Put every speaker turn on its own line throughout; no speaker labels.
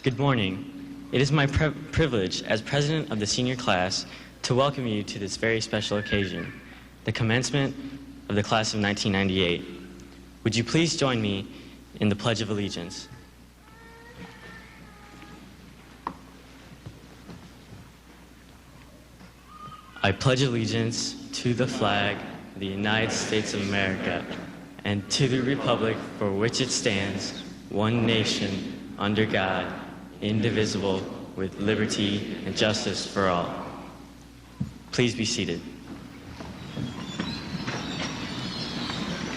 Good morning. It is my privilege as president of the senior class to welcome you to this very special occasion, the commencement of the class of 1998. Would you please join me in the Pledge of Allegiance? I pledge allegiance to the flag of the United States of America and to the republic for which it stands, one nation, under God, indivisible, with liberty and justice for all. Please be seated.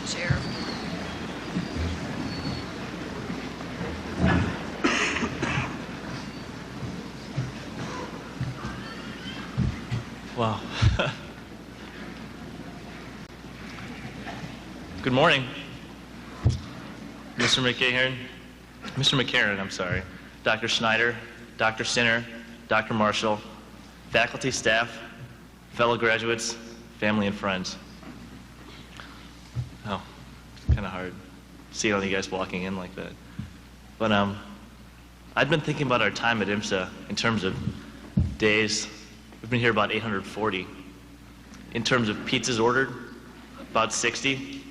Chair.
Wow. Good morning, Mr. McCarran, I'm sorry, Dr. Schneider, Dr. Sinner, Dr. Marshall, faculty, staff, fellow graduates, family, and friends. Oh, it's kind of hard to see all you guys walking in like that. But I've been thinking about our time at IMSA in terms of days. We've been here about 840. In terms of pizzas ordered, about 60.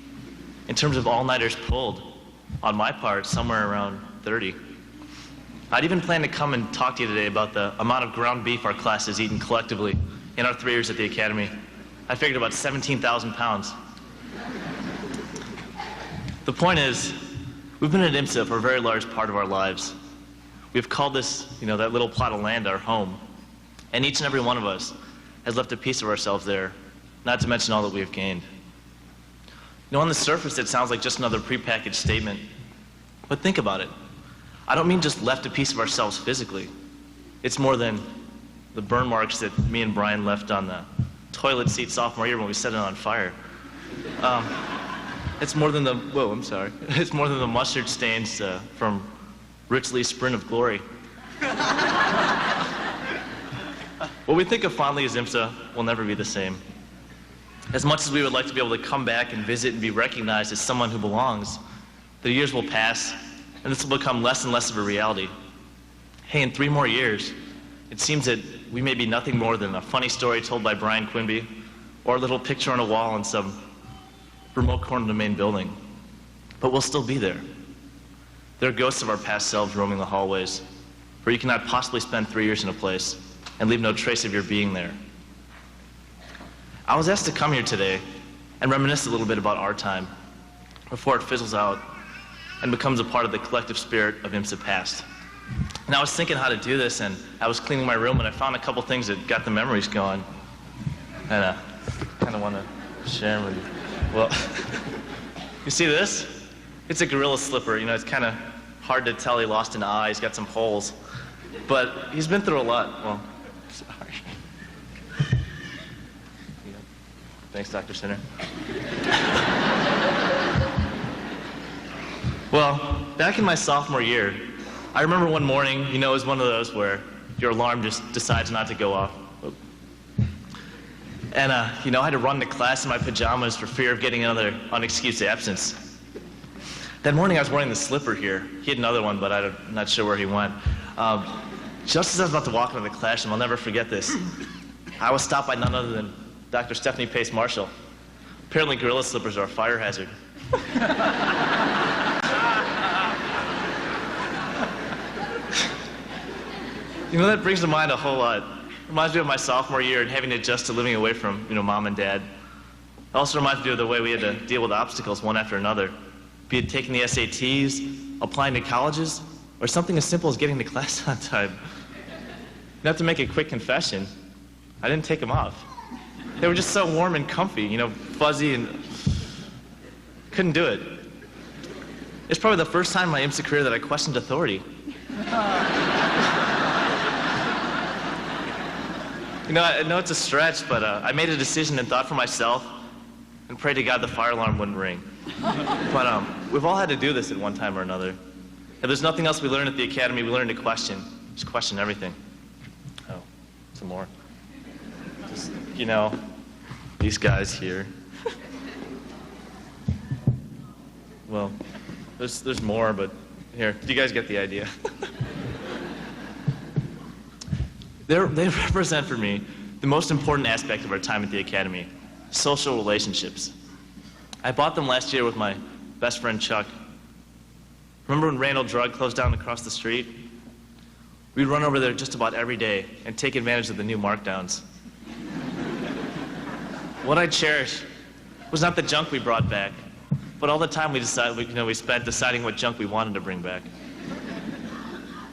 In terms of all-nighters pulled, on my part, somewhere around 30. I'd even planned to come and talk to you today about the amount of ground beef our class has eaten collectively in our 3 years at the academy. I figured about 17,000 pounds. The point is, we've been at IMSA for a very large part of our lives. We've called this, that little plot of land our home. And each and every one of us has left a piece of ourselves there, not to mention all that we have gained. On the surface, it sounds like just another prepackaged statement. But think about it. I don't mean just left a piece of ourselves physically. It's more than the burn marks that me and Brian left on the toilet seat sophomore year when we set it on fire. It's more than It's more than the mustard stains from Rich Lee's Sprint of Glory. What we think of fondly as IMSA will never be the same. As much as we would like to be able to come back and visit and be recognized as someone who belongs, the years will pass, and this will become less and less of a reality. Hey, in 3 more years, it seems that we may be nothing more than a funny story told by Brian Quimby, or a little picture on a wall in some remote corner of the main building. But we'll still be there. There are ghosts of our past selves roaming the hallways, where you cannot possibly spend 3 years in a place and leave no trace of your being there. I was asked to come here today and reminisce a little bit about our time before it fizzles out and becomes a part of the collective spirit of IMSA past. And I was thinking how to do this, and I was cleaning my room, and I found a couple things that got the memories going. And I kind of want to share them with you. Well, you see this? It's a gorilla slipper. It's kind of hard to tell. He lost an eye. He's got some holes. But he's been through a lot. Well, sorry. Thanks, Dr. Sinner. Well, back in my sophomore year, I remember one morning, it was one of those where your alarm just decides not to go off. And, I had to run to class in my pajamas for fear of getting another unexcused absence. That morning I was wearing the slipper here. He had another one, but I'm not sure where he went. Just as I was about to walk into the classroom, I'll never forget this. I was stopped by none other than Dr. Stephanie Pace Marshall. Apparently gorilla slippers are a fire hazard. That brings to mind a whole lot. Reminds me of my sophomore year and having to adjust to living away from, mom and dad. It also reminds me of the way we had to deal with obstacles one after another. Be it taking the SATs, applying to colleges, or something as simple as getting to class on time. I have to make a quick confession. I didn't take them off. They were just so warm and comfy, fuzzy, and couldn't do it. It's probably the first time in my IMSA career that I questioned authority. I know it's a stretch, but I made a decision and thought for myself and prayed to God the fire alarm wouldn't ring. But we've all had to do this at one time or another. If there's nothing else we learned at the academy, we learned to question. Just question everything. Oh, some more. Just, these guys here. Well, there's more, but here, you guys get the idea. They represent for me the most important aspect of our time at the Academy, social relationships. I bought them last year with my best friend Chuck. Remember when Randall Drug closed down across the street? We'd run over there just about every day and take advantage of the new markdowns. What I cherish was not the junk we brought back, but all the time we spent deciding what junk we wanted to bring back.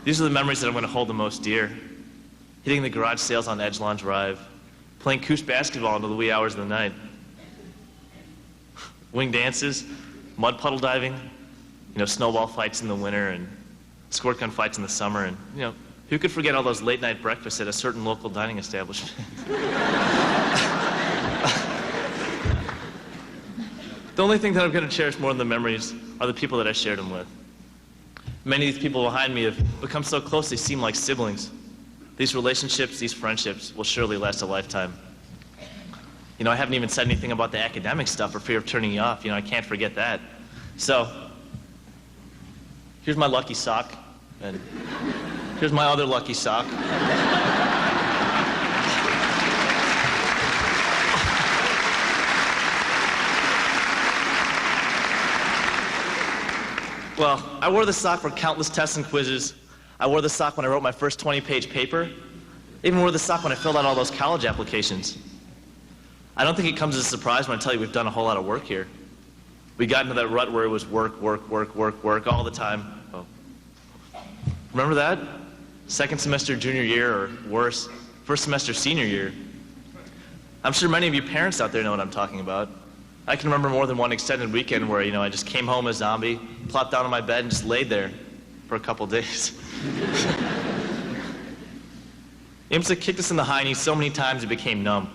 These are the memories that I'm going to hold the most dear. Hitting the garage sales on Edgelon Drive, playing Coos basketball until the wee hours of the night, wing dances, mud puddle diving, snowball fights in the winter and squirt gun fights in the summer, and who could forget all those late night breakfasts at a certain local dining establishment? The only thing that I'm going to cherish more than the memories are the people that I shared them with. Many of these people behind me have become so close they seem like siblings. These relationships, these friendships will surely last a lifetime. I haven't even said anything about the academic stuff for fear of turning you off. I can't forget that. So, here's my lucky sock, and here's my other lucky sock. Well, I wore the sock for countless tests and quizzes. I wore the sock when I wrote my first 20-page paper. I even wore the sock when I filled out all those college applications. I don't think it comes as a surprise when I tell you we've done a whole lot of work here. We got into that rut where it was work all the time. Oh. Remember that? Second semester junior year, or worse, first semester senior year. I'm sure many of you parents out there know what I'm talking about. I can remember more than one extended weekend where, I just came home a zombie, plopped down on my bed, and just laid there for a couple days. IMSA kicked us in the hiney so many times it became numb.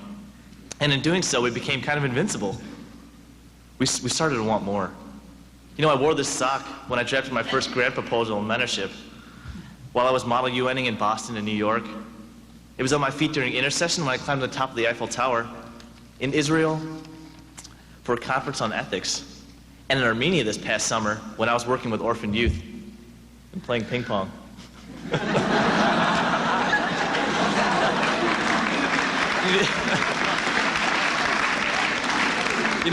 And in doing so, we became kind of invincible. We started to want more. I wore this sock when I drafted my first grant proposal in mentorship while I was model UNing in Boston and New York. It was on my feet during intercession when I climbed to the top of the Eiffel Tower, in Israel for a conference on ethics, and in Armenia this past summer when I was working with orphaned youth and playing ping pong.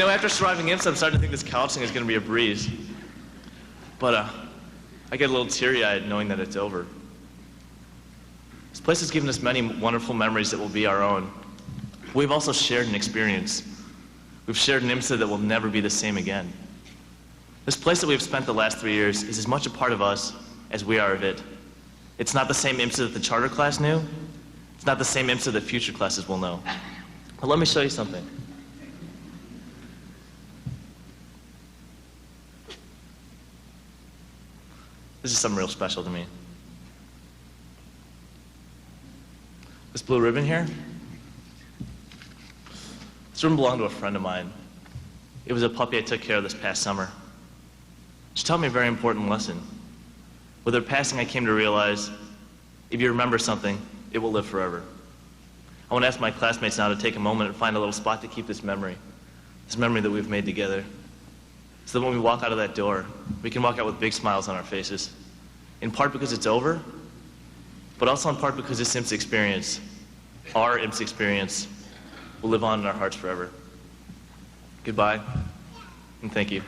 After surviving IMSA, I'm starting to think this college thing is going to be a breeze. But I get a little teary-eyed knowing that it's over. This place has given us many wonderful memories that will be our own. We've also shared an experience. We've shared an IMSA that will never be the same again. This place that we've spent the last 3 years is as much a part of us as we are of it. It's not the same IMSA that the charter class knew. It's not the same IMSA that future classes will know. But let me show you something. This is something real special to me. This blue ribbon here, this ribbon belonged to a friend of mine. It was a puppy I took care of this past summer. She taught me a very important lesson. With her passing, I came to realize, if you remember something, it will live forever. I want to ask my classmates now to take a moment and find a little spot to keep this memory that we've made together, so that when we walk out of that door, we can walk out with big smiles on our faces. In part because it's over, but also in part because this IMSA experience, our IMSA experience, will live on in our hearts forever. Goodbye, and thank you.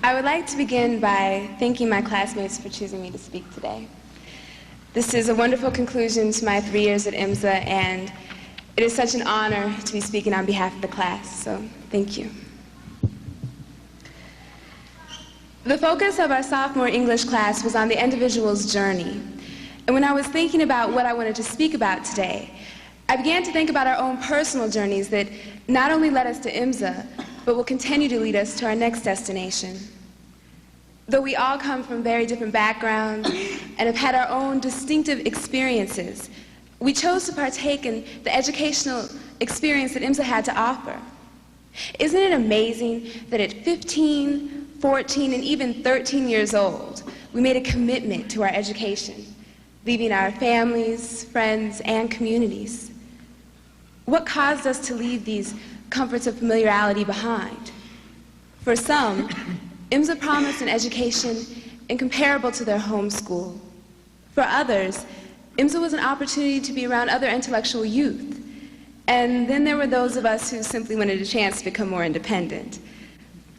I would like to begin by thanking my classmates for choosing me to speak today. This is a wonderful conclusion to my 3 years at IMSA, and it is such an honor to be speaking on behalf of the class, so thank you. The focus of our sophomore English class was on the individual's journey, and when I was thinking about what I wanted to speak about today, I began to think about our own personal journeys that not only led us to IMSA, but will continue to lead us to our next destination. Though we all come from very different backgrounds and have had our own distinctive experiences, We chose to partake in the educational experience that IMSA had to offer. Isn't it amazing that at 15, 14, and even 13 years old, we made a commitment to our education, leaving our families, friends, and communities? What caused us to leave these comforts of familiarity behind? For some, IMSA promised an education incomparable to their home school. For others, IMSA was an opportunity to be around other intellectual youth. And then there were those of us who simply wanted a chance to become more independent.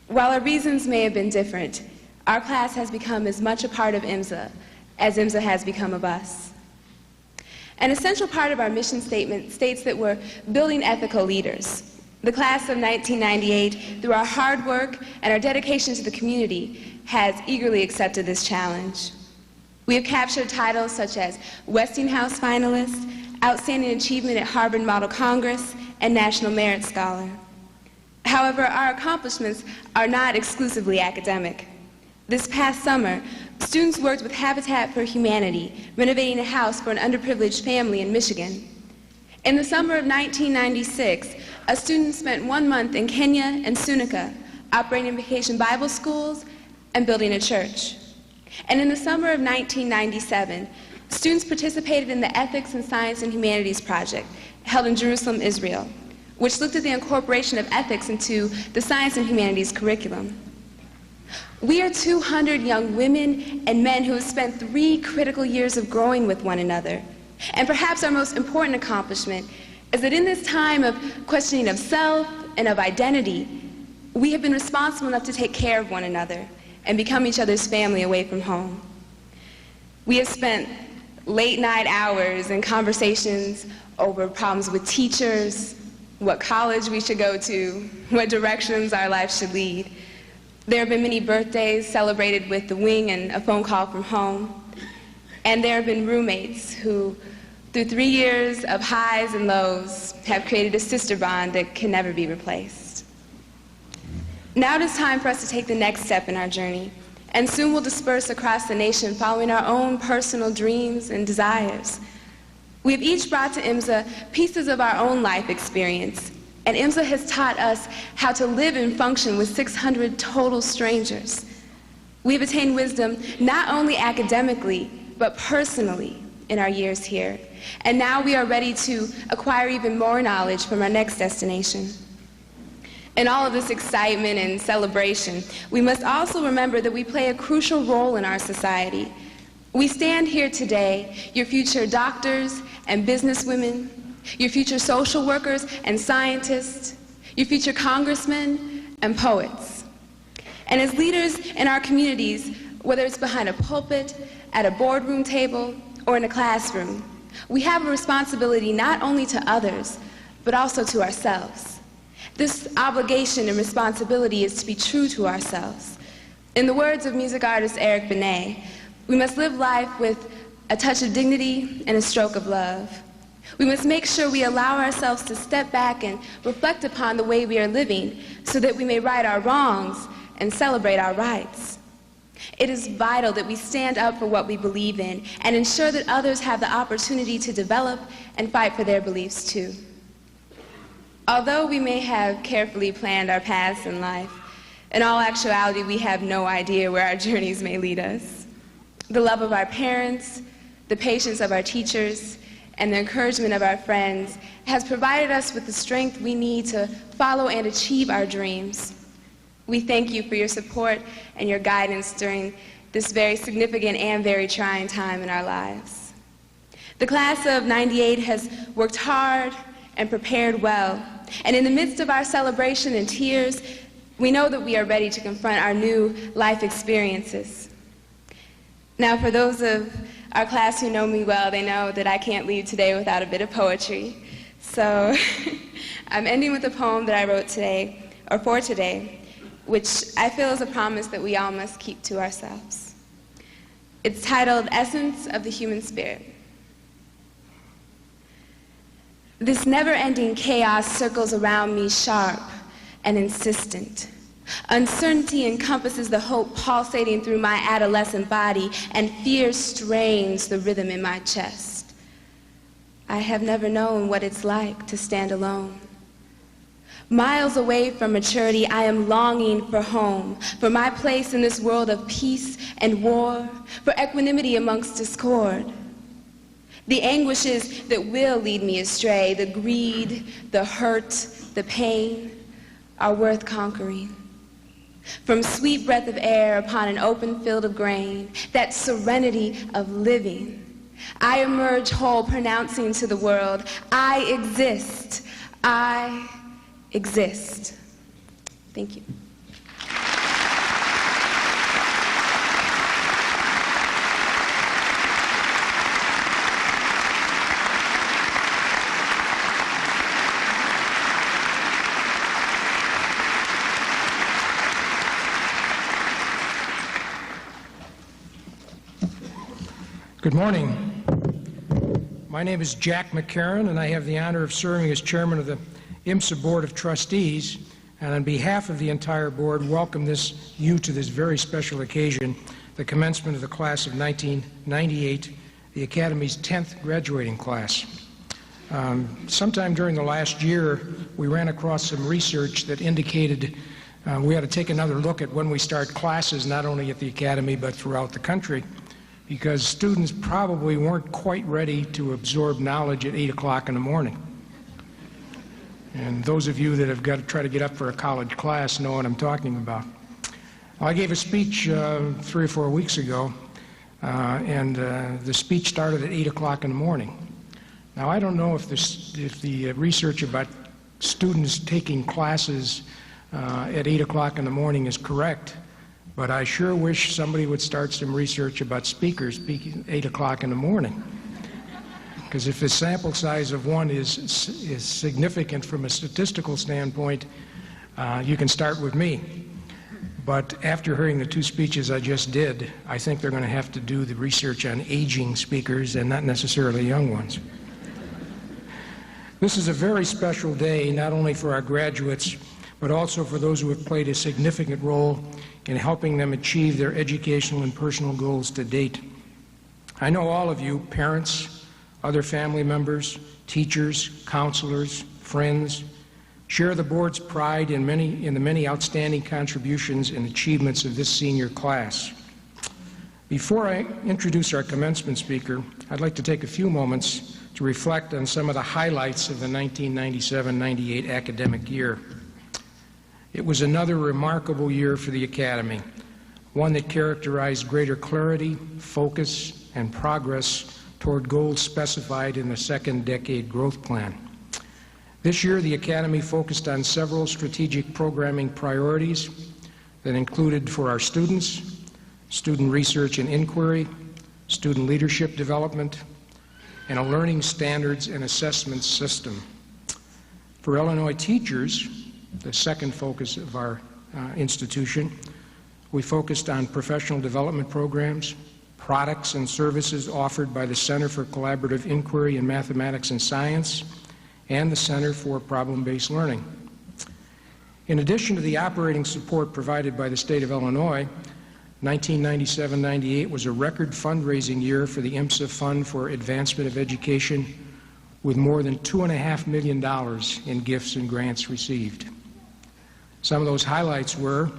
While our reasons may have been different, our class has become as much a part of IMSA as IMSA has become of us. An essential part of our mission statement states that we're building ethical leaders. The class of 1998, through our hard work and our dedication to the community, has eagerly accepted this challenge. We have captured titles such as Westinghouse Finalist, Outstanding Achievement at Harvard Model Congress, and National Merit Scholar. However, our accomplishments are not exclusively academic. This past summer, students worked with Habitat for Humanity, renovating a house for an underprivileged family in Michigan. In the summer of 1996, a student spent 1 month in Kenya and Sunica, operating vacation Bible schools and building a church. And in the summer of 1997, students participated in the Ethics in Science and Humanities project held in Jerusalem, Israel, which looked at the incorporation of ethics into the science and humanities curriculum. We are 200 young women and men who have spent 3 critical years of growing with one another. And perhaps our most important accomplishment is that in this time of questioning of self and of identity, we have been responsible enough to take care of one another and become each other's family away from home. We have spent late night hours in conversations over problems with teachers, what college we should go to, what directions our life should lead. There have been many birthdays celebrated with the wing and a phone call from home. And there have been roommates who, through 3 years of highs and lows, have created a sister bond that can never be replaced. Now it is time for us to take the next step in our journey, and soon we'll disperse across the nation following our own personal dreams and desires. We have each brought to IMSA pieces of our own life experience, and IMSA has taught us how to live and function with 600 total strangers. We have attained wisdom not only academically, but personally in our years here. And now we are ready to acquire even more knowledge from our next destination. In all of this excitement and celebration, we must also remember that we play a crucial role in our society. We stand here today, your future doctors and businesswomen, your future social workers and scientists, your future congressmen and poets. And as leaders in our communities, whether it's behind a pulpit, at a boardroom table, or in a classroom, we have a responsibility not only to others, but also to ourselves. This obligation and responsibility is to be true to ourselves. In the words of music artist Eric Benet, we must live life with a touch of dignity and a stroke of love. We must make sure we allow ourselves to step back and reflect upon the way we are living so that we may right our wrongs and celebrate our rights. It is vital that we stand up for what we believe in and ensure that others have the opportunity to develop and fight for their beliefs too. Although we may have carefully planned our paths in life, in all actuality, we have no idea where our journeys may lead us. The love of our parents, the patience of our teachers, and the encouragement of our friends has provided us with the strength we need to follow and achieve our dreams. We thank you for your support and your guidance during this very significant and very trying time in our lives. The class of '98 has worked hard and prepared well, and in the midst of our celebration and tears, we know that we are ready to confront our new life experiences. Now, for those of our class who know me well, they know that I can't leave today without a bit of poetry. So I'm ending with a poem that I wrote today, or for today, which I feel is a promise that we all must keep to ourselves. It's titled, Essence of the Human Spirit. This never-ending chaos circles around me sharp and insistent. Uncertainty encompasses the hope pulsating through my adolescent body, and fear strains the rhythm in my chest. I have never known what it's like to stand alone. Miles away from maturity, I am longing for home, for my place in this world of peace and war, for equanimity amongst discord. The anguishes that will lead me astray, the greed, the hurt, the pain, are worth conquering. From sweet breath of air upon an open field of grain, that serenity of living, I emerge whole, pronouncing to the world, I exist. I exist. Thank you.
Good morning. My name is Jack McCarran, and I have the honor of serving as chairman of the IMSA Board of Trustees, and on behalf of the entire board, welcome you to this very special occasion, the commencement of the class of 1998, the Academy's 10th graduating class. Sometime during the last year, we ran across some research that indicated we ought to take another look at when we start classes, not only at the Academy, but throughout the country, because students probably weren't quite ready to absorb knowledge at 8 o'clock in the morning. And those of you that have got to try to get up for a college class know what I'm talking about. Well, I gave a speech 3 or 4 weeks ago, and the speech started at 8 o'clock in the morning. Now, I don't know if the research about students taking classes at 8 o'clock in the morning is correct, but I sure wish somebody would start some research about speakers speaking at 8 o'clock in the morning. Because if the sample size of one is significant from a statistical standpoint, you can start with me. But after hearing the 2 speeches I just did, I think they're going to have to do the research on aging speakers and not necessarily young ones. This is a very special day, not only for our graduates, but also for those who have played a significant role in helping them achieve their educational and personal goals to date. I know all of you, parents, other family members, teachers, counselors, friends, share the board's pride in the many outstanding contributions and achievements of this senior class. Before I introduce our commencement speaker, I'd like to take a few moments to reflect on some of the highlights of the 1997-98 academic year. It was another remarkable year for the Academy, one that characterized greater clarity, focus, and progress toward goals specified in the second decade growth plan. This year, the Academy focused on several strategic programming priorities that included for our students, student research and inquiry, student leadership development, and a learning standards and assessment system. For Illinois teachers, the second focus of our institution, we focused on professional development programs, products and services offered by the Center for Collaborative Inquiry in Mathematics and Science, and the Center for Problem-Based Learning. In addition to the operating support provided by the state of Illinois, 1997-98 was a record fundraising year for the IMSA Fund for Advancement of Education, with more than $2.5 million in gifts and grants received. Some of those highlights were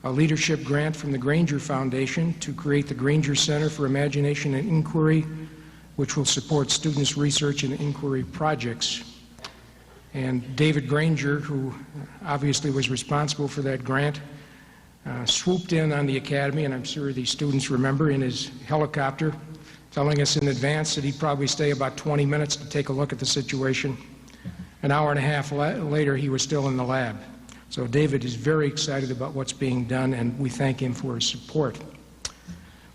a leadership grant from the Granger Foundation to create the Granger Center for Imagination and Inquiry, which will support students' research and inquiry projects. And David Granger, who obviously was responsible for that grant, swooped in on the Academy, and I'm sure these students remember, in his helicopter, telling us in advance that he'd probably stay about 20 minutes to take a look at the situation. An hour and a half later, he was still in the lab. So David is very excited about what's being done, and we thank him for his support.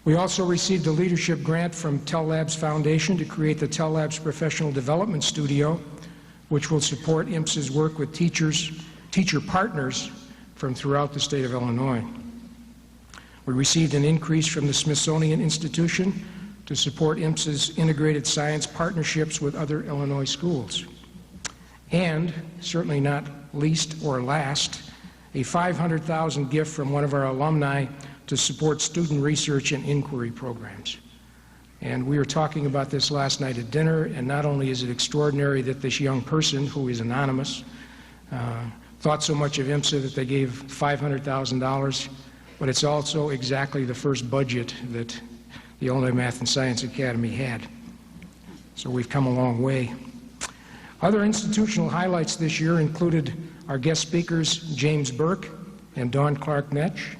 We also received a leadership grant from Tell Labs Foundation to create the Tell Labs Professional Development Studio, which will support IMSA's work with teacher partners from throughout the state of Illinois. We received an increase from the Smithsonian Institution to support IMSA's integrated science partnerships with other Illinois schools. And, certainly not least or last, a $500,000 gift from one of our alumni to support student research and inquiry programs. And we were talking about this last night at dinner, and not only is it extraordinary that this young person, who is anonymous, thought so much of IMSA that they gave $500,000, but it's also exactly the first budget that the Illinois Math and Science Academy had. So we've come a long way. Other institutional highlights this year included our guest speakers, James Burke and Dawn Clark-Netsch,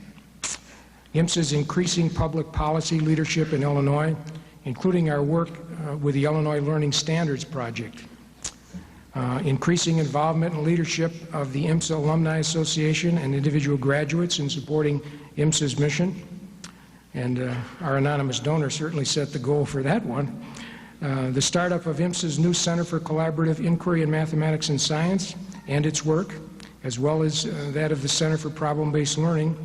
IMSA's increasing public policy leadership in Illinois, including our work with the Illinois Learning Standards Project, increasing involvement and leadership of the IMSA Alumni Association and individual graduates in supporting IMSA's mission, and our anonymous donor certainly set the goal for that one. The startup of IMSA's new Center for Collaborative Inquiry in Mathematics and Science and its work, as well as that of the Center for Problem-Based Learning,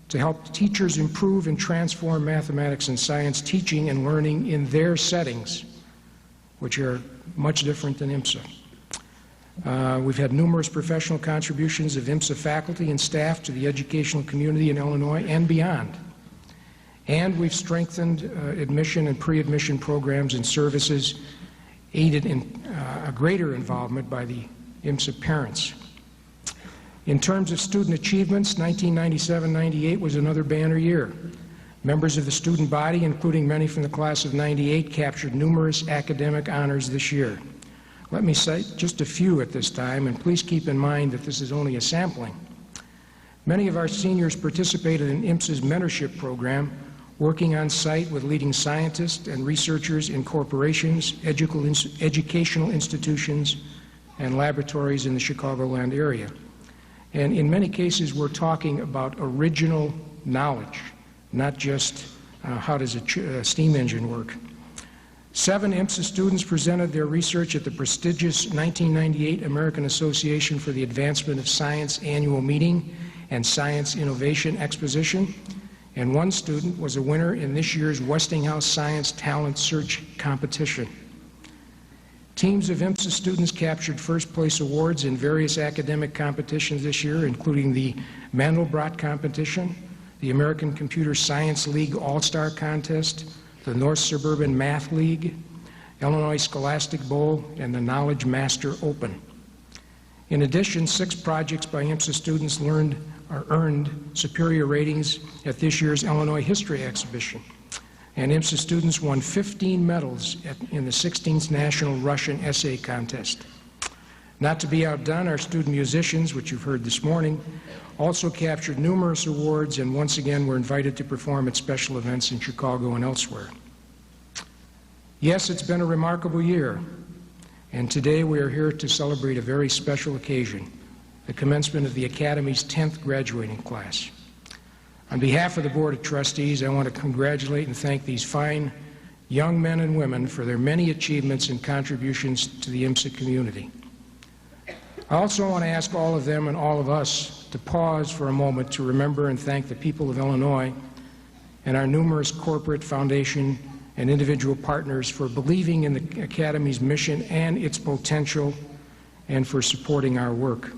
to help teachers improve and transform mathematics and science teaching and learning in their settings, which are much different than IMSA. We've had numerous professional contributions of IMSA faculty and staff to the educational community in Illinois and beyond. And we've strengthened admission and pre-admission programs and services, aided in a greater involvement by the IMSA parents. In terms of student achievements, 1997-98 was another banner year. Members of the student body, including many from the class of '98, captured numerous academic honors this year. Let me cite just a few at this time, and please keep in mind that this is only a sampling. Many of our seniors participated in IMSA's mentorship program, working on site with leading scientists and researchers in corporations, educational institutions, and laboratories in the Chicagoland area. And in many cases, we're talking about original knowledge, not just how does a steam engine work. 7 IMSA students presented their research at the prestigious 1998 American Association for the Advancement of Science annual meeting and Science Innovation Exposition, and 1 student was a winner in this year's Westinghouse Science Talent Search competition. Teams of IMSA students captured first-place awards in various academic competitions this year, including the Mandelbrot competition, the American Computer Science League All-Star Contest, the North Suburban Math League, Illinois Scholastic Bowl, and the Knowledge Master Open. In addition, 6 projects by IMSA students earned superior ratings at this year's Illinois History Exhibition. And IMSA students won 15 medals in the 16th National Russian Essay Contest. Not to be outdone, our student musicians, which you've heard this morning, also captured numerous awards and once again were invited to perform at special events in Chicago and elsewhere. Yes, it's been a remarkable year, and today we are here to celebrate a very special occasion, the commencement of the Academy's 10th graduating class. On behalf of the Board of Trustees, I want to congratulate and thank these fine young men and women for their many achievements and contributions to the IMSA community. I also want to ask all of them and all of us to pause for a moment to remember and thank the people of Illinois and our numerous corporate, foundation, and individual partners for believing in the Academy's mission and its potential and for supporting our work.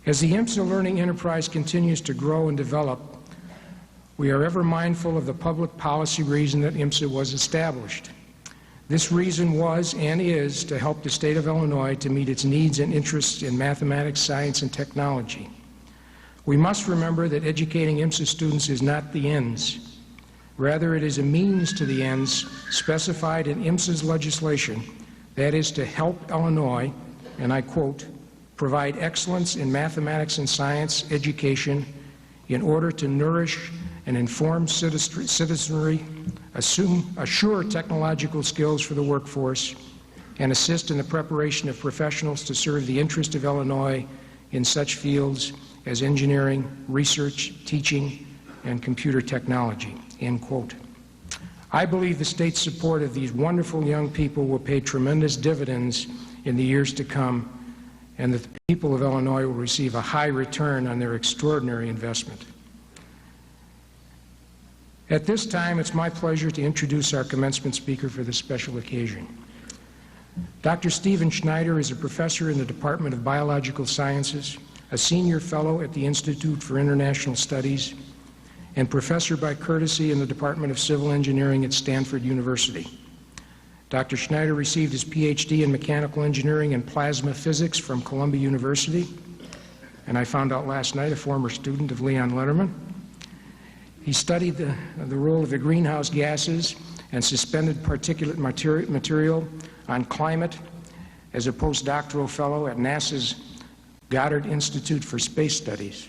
As the IMSA learning enterprise continues to grow and develop, we are ever mindful of the public policy reason that IMSA was established. This reason was and is to help the state of Illinois to meet its needs and interests in mathematics, science, and technology. We must remember that educating IMSA students is not the ends. Rather, it is a means to the ends specified in IMSA's legislation, that is to help Illinois, and I quote, provide excellence in mathematics and science education in order to nourish an informed citizenry, assure technological skills for the workforce, and assist in the preparation of professionals to serve the interest of Illinois in such fields as engineering, research, teaching, and computer technology, end quote. I believe the state's support of these wonderful young people will pay tremendous dividends in the years to come, and that the people of Illinois will receive a high return on their extraordinary investment. At this time, it's my pleasure to introduce our commencement speaker for this special occasion. Dr. Stephen Schneider is a professor in the Department of Biological Sciences, a senior fellow at the Institute for International Studies, and professor by courtesy in the Department of Civil Engineering at Stanford University. Dr. Schneider received his PhD in mechanical engineering and plasma physics from Columbia University, and I found out last night, a former student of Leon Letterman. He studied the role of the greenhouse gases and suspended particulate material on climate as a postdoctoral fellow at NASA's Goddard Institute for Space Studies.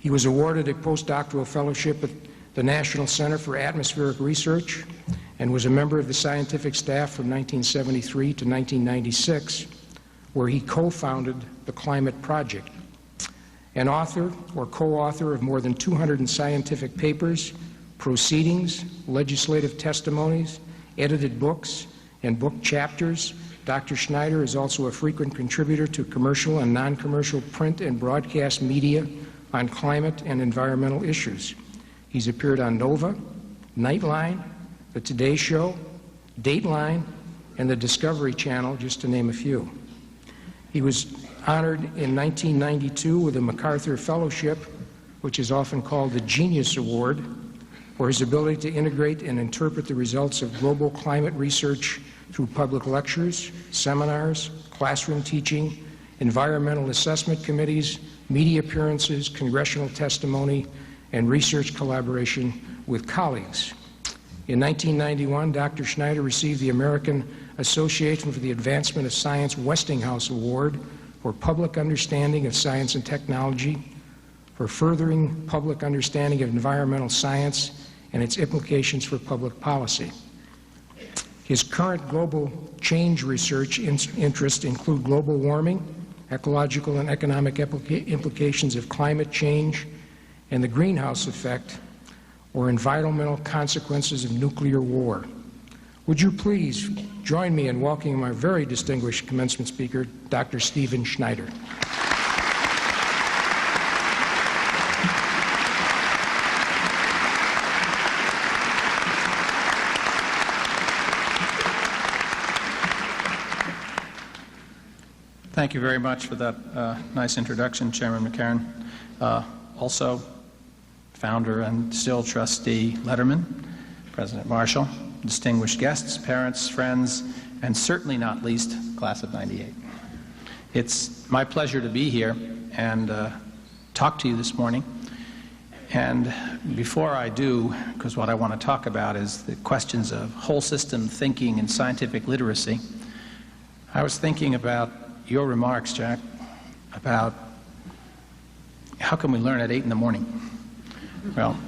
He was awarded a postdoctoral fellowship at the National Center for Atmospheric Research and was a member of the scientific staff from 1973 to 1996, where he co-founded the Climate Project. An author or co-author of more than 200 scientific papers, proceedings, legislative testimonies, edited books, and book chapters, Dr. Schneider is also a frequent contributor to commercial and non-commercial print and broadcast media on climate and environmental issues. He's appeared on Nova, Nightline, The Today Show, Dateline, and the Discovery Channel, just to name a few. He was honored in 1992 with a MacArthur Fellowship, which is often called the Genius Award, for his ability to integrate and interpret the results of global climate research through public lectures, seminars, classroom teaching, environmental assessment committees, media appearances, congressional testimony, and research collaboration with colleagues. In 1991, Dr. Schneider received the American Association for the Advancement of Science Westinghouse Award for public understanding of science and technology, for furthering public understanding of environmental science and its implications for public policy. His current global change research interests include global warming, ecological and economic implications of climate change, and the greenhouse effect or environmental consequences of nuclear war. Would you please join me in welcoming my very distinguished commencement speaker, Dr. Stephen Schneider.
Thank you very much for that nice introduction, Chairman McCarran. Also, founder and still trustee Letterman, President Marshall, distinguished guests, parents, friends, and certainly not least, class of '98. It's my pleasure to be here and talk to you this morning. And before I do, because what I want to talk about is the questions of whole system thinking and scientific literacy, I was thinking about your remarks, Jack, about how can we learn at 8 in the morning? Well,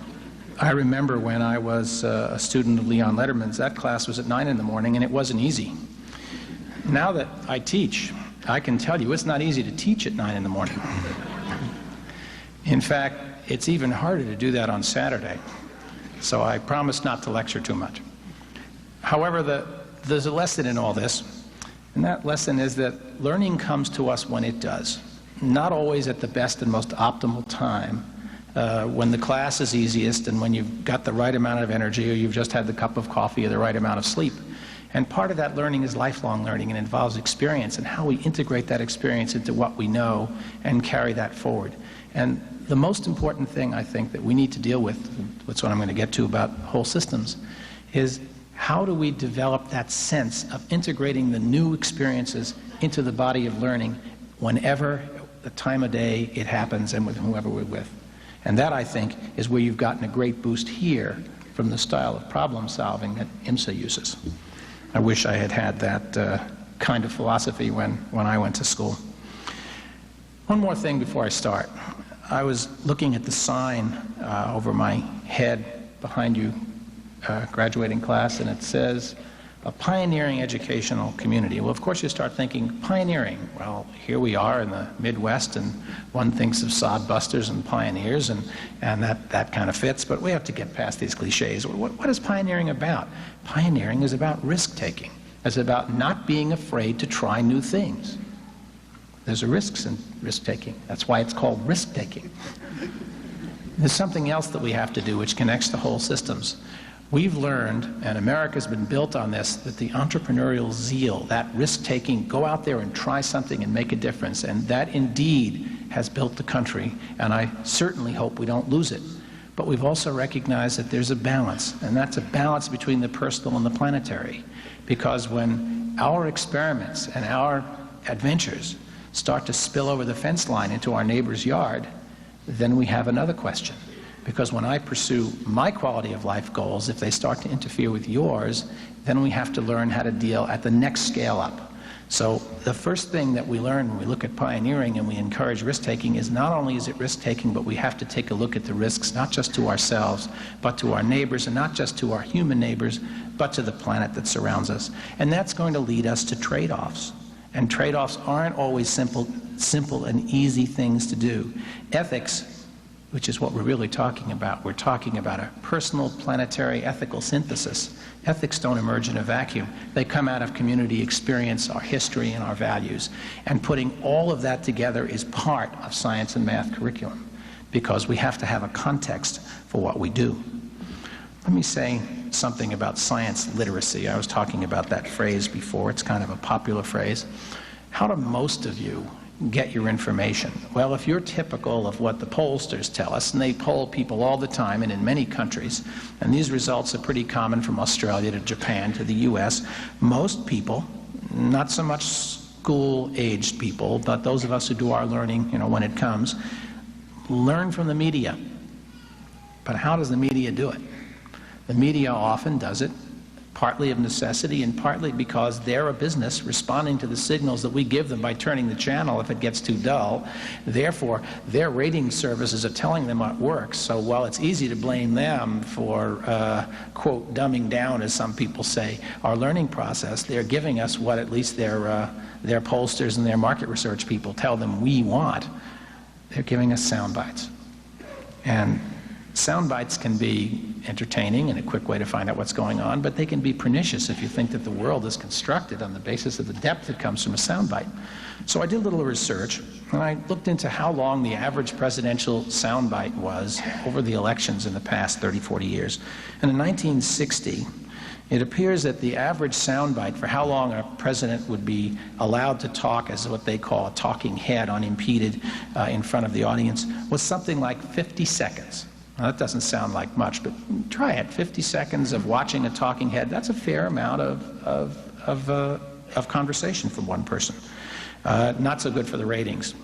I remember when I was a student of Leon Letterman's, that class was at 9 in the morning, and it wasn't easy. Now that I teach, I can tell you it's not easy to teach at 9 in the morning. In fact, it's even harder to do that on Saturday. So I promise not to lecture too much. However, there's a lesson in all this, and that lesson is that learning comes to us when it does. Not always at the best and most optimal time, when the class is easiest and when you've got the right amount of energy or you've just had the cup of coffee or the right amount of sleep. And part of that learning is lifelong learning and involves experience and how we integrate that experience into what we know and carry that forward. And the most important thing I think that we need to deal with, that's what I'm going to get to about whole systems, is how do we develop that sense of integrating the new experiences into the body of learning whenever the time of day it happens and with whoever we're with. And that, I think, is where you've gotten a great boost here from the style of problem solving that IMSA uses. I wish I had had that kind of philosophy when I went to school. One more thing before I start. I was looking at the sign over my head behind you, graduating class, and it says, a pioneering educational community. Well, of course you start thinking, pioneering. Well, here we are in the Midwest, and one thinks of sodbusters and pioneers, and that kind of fits, but we have to get past these cliches. What is pioneering about? Pioneering is about risk-taking. It's about not being afraid to try new things. There's a risks in risk-taking. That's why it's called risk-taking. There's something else that we have to do which connects to whole systems. We've learned, and America's been built on this, that the entrepreneurial zeal, that risk-taking, go out there and try something and make a difference, and that indeed has built the country, and I certainly hope we don't lose it. But we've also recognized that there's a balance, and that's a balance between the personal and the planetary. Because when our experiments and our adventures start to spill over the fence line into our neighbor's yard, then we have another question. Because when I pursue my quality of life goals, if they start to interfere with yours, then we have to learn how to deal at the next scale up. So the first thing that we learn when we look at pioneering and we encourage risk-taking is not only is it risk-taking, but we have to take a look at the risks, not just to ourselves, but to our neighbors, and not just to our human neighbors, but to the planet that surrounds us. And that's going to lead us to trade-offs. And trade-offs aren't always simple and easy things to do. Ethics, which is what we're really talking about, we're talking about a personal planetary ethical synthesis. Ethics don't emerge in a vacuum. They come out of community experience, our history, and our values. And putting all of that together is part of science and math curriculum, because we have to have a context for what we do. Let me say something about science literacy. I was talking about that phrase before. It's kind of a popular phrase. How do most of you get your information? Well, if you're typical of what the pollsters tell us, and they poll people all the time and in many countries, and these results are pretty common from Australia to Japan to the US, most people, not so much school-aged people, but those of us who do our learning, when it comes, learn from the media. But how does the media do it? The media often does it partly of necessity and partly because they're a business responding to the signals that we give them by turning the channel if it gets too dull. Therefore, their rating services are telling them what works. So while it's easy to blame them for, quote, dumbing down, as some people say, our learning process, they're giving us what at least their pollsters and their market research people tell them we want. They're giving us sound bites. And sound bites can be entertaining and a quick way to find out what's going on, but they can be pernicious if you think that the world is constructed on the basis of the depth that comes from a sound bite. So I did a little research, and I looked into how long the average presidential sound bite was over the elections in the past 30, 40 years. And in 1960, it appears that the average sound bite for how long a president would be allowed to talk as what they call a talking head unimpeded in front of the audience was something like 50 seconds. Now, that doesn't sound like much, but try it. 50 seconds of watching a talking head, that's a fair amount of conversation from one person. Not so good for the ratings.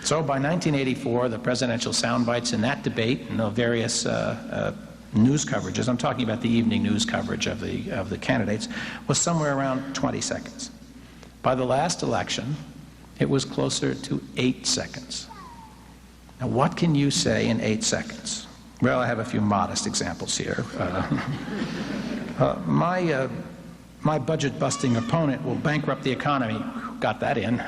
So by 1984, the presidential sound bites in that debate and the various news coverages, I'm talking about the evening news coverage of the candidates, was somewhere around 20 seconds. By the last election, it was closer to 8 seconds. Now, what can you say in 8 seconds? Well, I have a few modest examples here. My budget-busting opponent will bankrupt the economy. Got that in.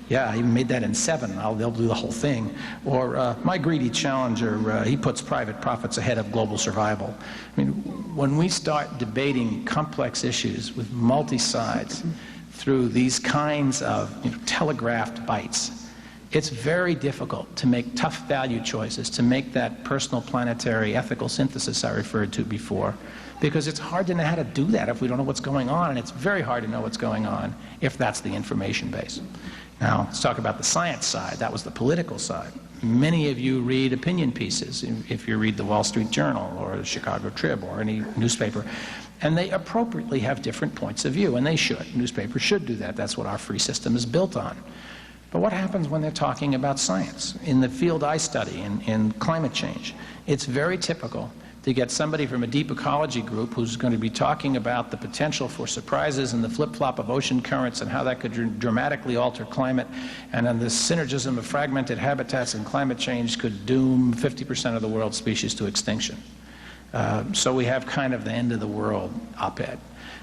Yeah, I even made that in 7. They'll do the whole thing. Or my greedy challenger, he puts private profits ahead of global survival. I mean, when we start debating complex issues with multi-sides through these kinds of telegraphed bites, it's very difficult to make tough value choices, to make that personal planetary ethical synthesis I referred to before, because it's hard to know how to do that if we don't know what's going on, and it's very hard to know what's going on if that's the information base. Now, let's talk about the science side. That was the political side. Many of you read opinion pieces, if you read the Wall Street Journal or the Chicago Trib or any newspaper, and they appropriately have different points of view, and they should. Newspapers should do that. That's what our free system is built on. But what happens when they're talking about science? In the field I study, in climate change, it's very typical to get somebody from a deep ecology group who's going to be talking about the potential for surprises and the flip-flop of ocean currents and how that could dramatically alter climate, and then the synergism of fragmented habitats and climate change could doom 50% of the world's species to extinction. So we have kind of the end of the world op-ed.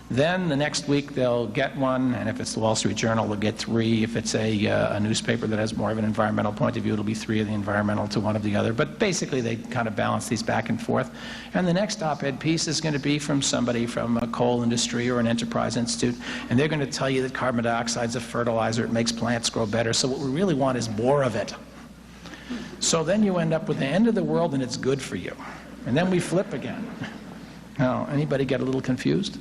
Then the next week they'll get one, and if it's the Wall Street Journal, they'll get 3. If it's a newspaper that has more of an environmental point of view, it'll be 3 of the environmental to 1 of the other. But basically they kind of balance these back and forth. And the next op-ed piece is going to be from somebody from a coal industry or an enterprise institute, and they're going to tell you that carbon dioxide is a fertilizer, it makes plants grow better, so what we really want is more of it. So then you end up with the end of the world and it's good for you. And then we flip again. Now, anybody get a little confused?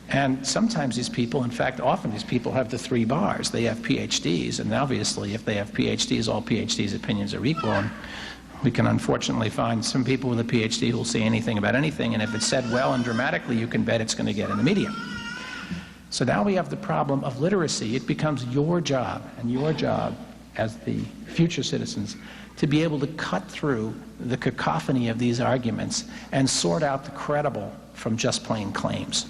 And sometimes these people, in fact, often these people have the 3 bars. They have PhDs, and obviously if they have PhDs, all PhDs' opinions are equal. And We can unfortunately find some people with a PhD who will say anything about anything, and if it's said well and dramatically, you can bet it's going to get in the media. So now we have the problem of literacy. It becomes your job, and your job as the future citizens, to be able to cut through the cacophony of these arguments and sort out the credible from just plain claims.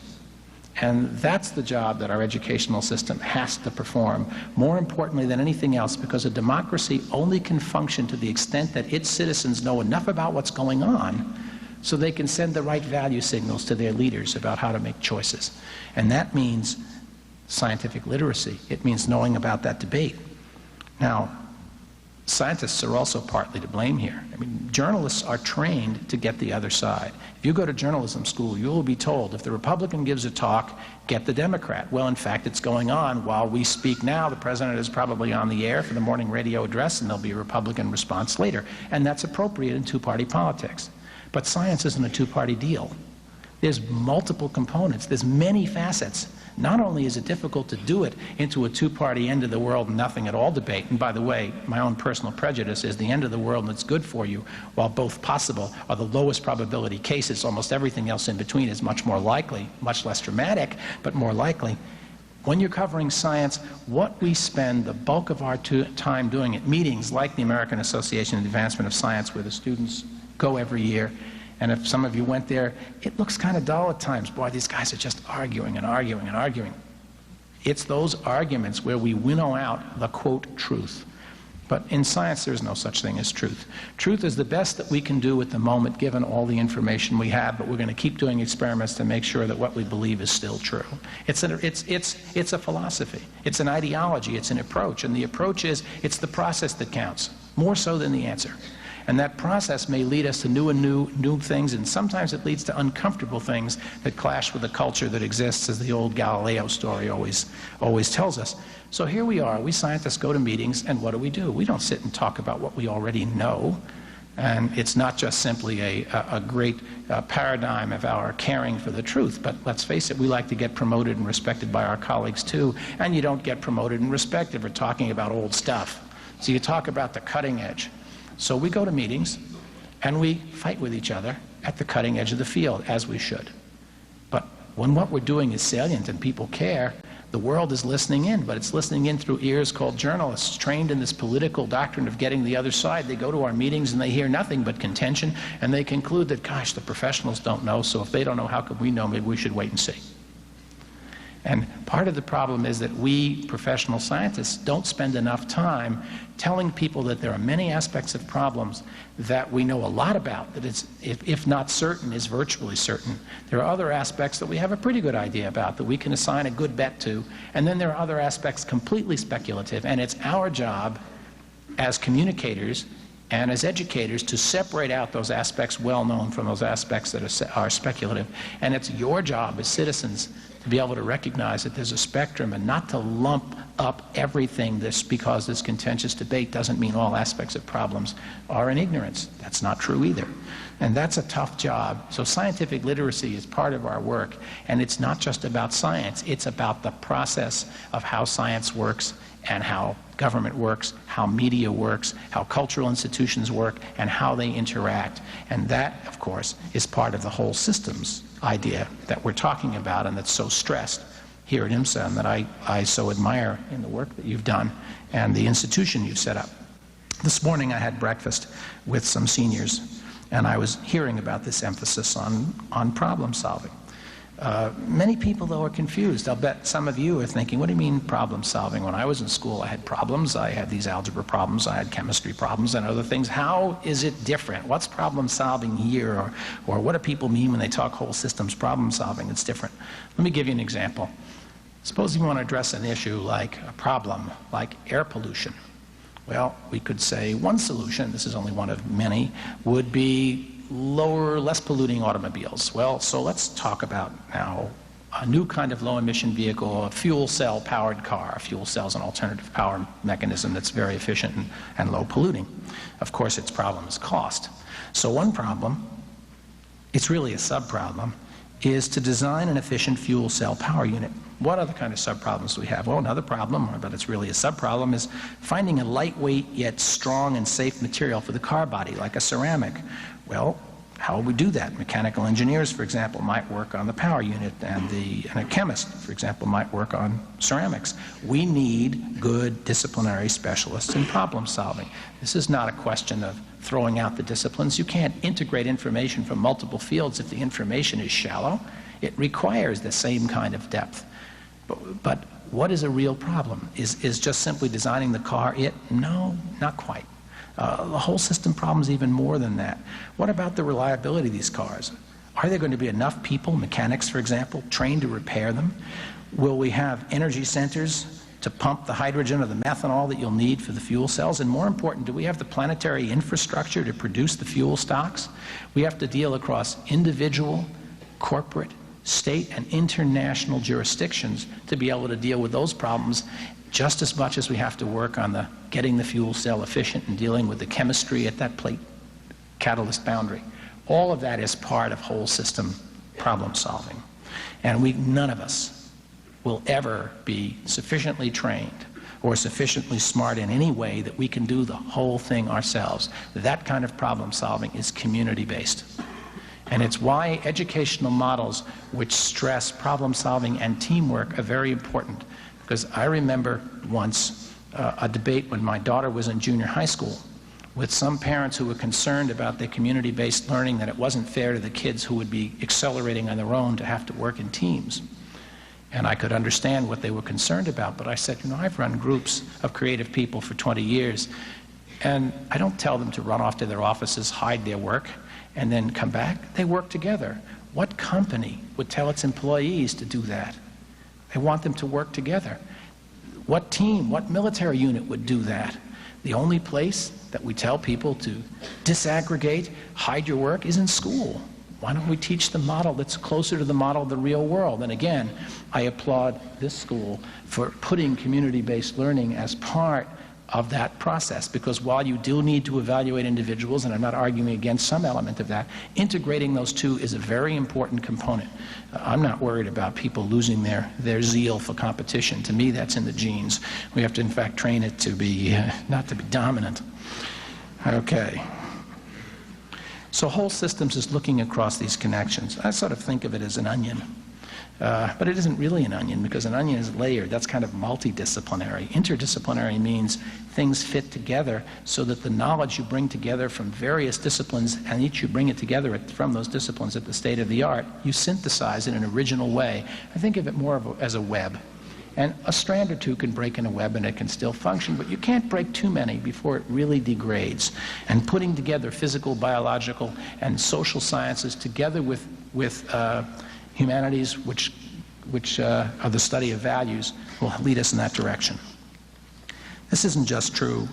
And that's the job that our educational system has to perform, more importantly than anything else, because a democracy only can function to the extent that its citizens know enough about what's going on so they can send the right value signals to their leaders about how to make choices. And that means scientific literacy. It means knowing about that debate. Now, scientists are also partly to blame here. I mean, journalists are trained to get the other side. If you go to journalism school, you will be told if the Republican gives a talk, get the Democrat. Well, in fact, it's going on. While we speak now, the President is probably on the air for the morning radio address, and there'll be a Republican response later. And that's appropriate in two-party politics. But science isn't a two-party deal. There's multiple components. There's many facets. Not only is it difficult to do it into a two-party end-of-the-world, nothing-at-all debate, and by the way, my own personal prejudice is the end of the world and it's good for you, while both possible are the lowest probability cases. Almost everything else in between is much more likely, much less dramatic, but more likely. When you're covering science, what we spend the bulk of our time doing at meetings like the American Association of the Advancement of Science, where the students go every year, and if some of you went there, it looks kind of dull at times. Boy, these guys are just arguing and arguing and arguing. It's those arguments where we winnow out the, quote, truth. But in science, there's no such thing as truth. Truth is the best that we can do at the moment, given all the information we have, but we're going to keep doing experiments to make sure that what we believe is still true. It's a philosophy. It's an ideology. It's an approach. And the approach is, it's the process that counts, more so than the answer. And that process may lead us to new things, and sometimes it leads to uncomfortable things that clash with the culture that exists, as the old Galileo story always tells us. So here we are, we scientists go to meetings, and what do? We don't sit and talk about what we already know. And it's not just simply a great paradigm of our caring for the truth, but let's face it, we like to get promoted and respected by our colleagues too, and you don't get promoted and respected for talking about old stuff. So you talk about the cutting edge. So we go to meetings and we fight with each other at the cutting edge of the field, as we should. But when what we're doing is salient and people care, the world is listening in, but it's listening in through ears called journalists, trained in this political doctrine of getting the other side. They go to our meetings and they hear nothing but contention, and they conclude that, gosh, the professionals don't know, so if they don't know, how could we know? Maybe we should wait and see. And part of the problem is that we professional scientists don't spend enough time telling people that there are many aspects of problems that we know a lot about, that it's, if not certain, is virtually certain. There are other aspects that we have a pretty good idea about, that we can assign a good bet to, and then there are other aspects completely speculative, and it's our job as communicators and as educators to separate out those aspects well known from those aspects that are speculative. And it's your job as citizens to be able to recognize that there's a spectrum and not to lump up everything because this contentious debate doesn't mean all aspects of problems are in ignorance. That's not true either. And that's a tough job. So scientific literacy is part of our work, and it's not just about science, it's about the process of how science works and how government works, how media works, how cultural institutions work, and how they interact. And that, of course, is part of the whole systems idea that we're talking about and that's so stressed here at IMSA, and that I so admire in the work that you've done and the institution you've set up. This morning I had breakfast with some seniors, and I was hearing about this emphasis on problem solving. Many people, though, are confused. I'll bet some of you are thinking, what do you mean problem solving? When I was in school, I had problems. I had these algebra problems. I had chemistry problems and other things. How is it different? What's problem solving here? Or what do people mean when they talk whole systems problem solving? It's different. Let me give you an example. Suppose you want to address an issue like a problem, like air pollution. Well, we could say one solution, this is only one of many, would be lower, less polluting automobiles. Well, so let's talk about now a new kind of low-emission vehicle, a fuel cell-powered car. A fuel cell is an alternative power mechanism that's very efficient and low polluting. Of course, its problem is cost. So one problem, it's really a sub-problem, is to design an efficient fuel cell power unit. What other kind of sub-problems do we have? Well, another problem, but it's really a sub-problem, is finding a lightweight yet strong and safe material for the car body, like a ceramic. Well, how will we do that? Mechanical engineers, for example, might work on the power unit, and a chemist, for example, might work on ceramics. We need good disciplinary specialists in problem solving. This is not a question of throwing out the disciplines. You can't integrate information from multiple fields if the information is shallow. It requires the same kind of depth. But what is a real problem? Is just simply designing the car it? No, not quite. The whole system problem is even more than that. What about the reliability of these cars? Are there going to be enough people, mechanics for example, trained to repair them? Will we have energy centers to pump the hydrogen or the methanol that you'll need for the fuel cells? And more important, do we have the planetary infrastructure to produce the fuel stocks? We have to deal across individual, corporate, state, and international jurisdictions to be able to deal with those problems, just as much as we have to work on getting the fuel cell efficient and dealing with the chemistry at that plate catalyst boundary. All of that is part of whole system problem solving. And none of us will ever be sufficiently trained or sufficiently smart in any way that we can do the whole thing ourselves. That kind of problem solving is community-based. And it's why educational models which stress problem solving and teamwork are very important. Because I remember once a debate when my daughter was in junior high school with some parents who were concerned about their community-based learning, that it wasn't fair to the kids who would be accelerating on their own to have to work in teams. And I could understand what they were concerned about, but I said, you know, I've run groups of creative people for 20 years, and I don't tell them to run off to their offices, hide their work, and then come back. They work together. What company would tell its employees to do that? They want them to work together. What team, what military unit would do that? The only place that we tell people to disaggregate, hide your work, is in school. Why don't we teach the model that's closer to the model of the real world? And again, I applaud this school for putting community-based learning as part of that process, because while you do need to evaluate individuals, and I'm not arguing against some element of that, integrating those two is a very important component. I'm not worried about people losing their zeal for competition. To me, that's in the genes. We have to, in fact, train it to be, not to be dominant. Okay. So whole systems is looking across these connections. I sort of think of it as an onion. But it isn't really an onion, because an onion is layered. That's kind of multidisciplinary. Interdisciplinary means things fit together so that the knowledge you bring together from various disciplines, and each you bring it together from those disciplines at the state of the art, you synthesize in an original way. I think of it more as a web. And a strand or two can break in a web and it can still function, but you can't break too many before it really degrades. And putting together physical, biological, and social sciences together with humanities, which are the study of values, will lead us in that direction. This isn't just true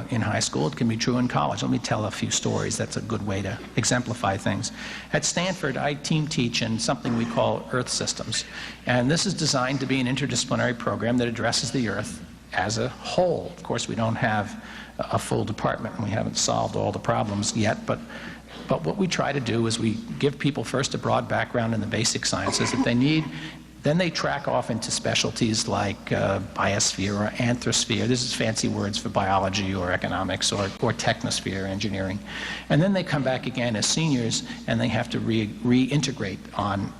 in high school, it can be true in college. Let me tell a few stories. That's a good way to exemplify things. At Stanford, I team teach in something we call Earth Systems. And this is designed to be an interdisciplinary program that addresses the Earth as a whole. Of course, we don't have a full department, and we haven't solved all the problems yet, but what we try to do is we give people first a broad background in the basic sciences that they need. Then they track off into specialties like biosphere or anthrosphere. This is fancy words for biology or economics or technosphere, engineering. And then they come back again as seniors, and they have to reintegrate on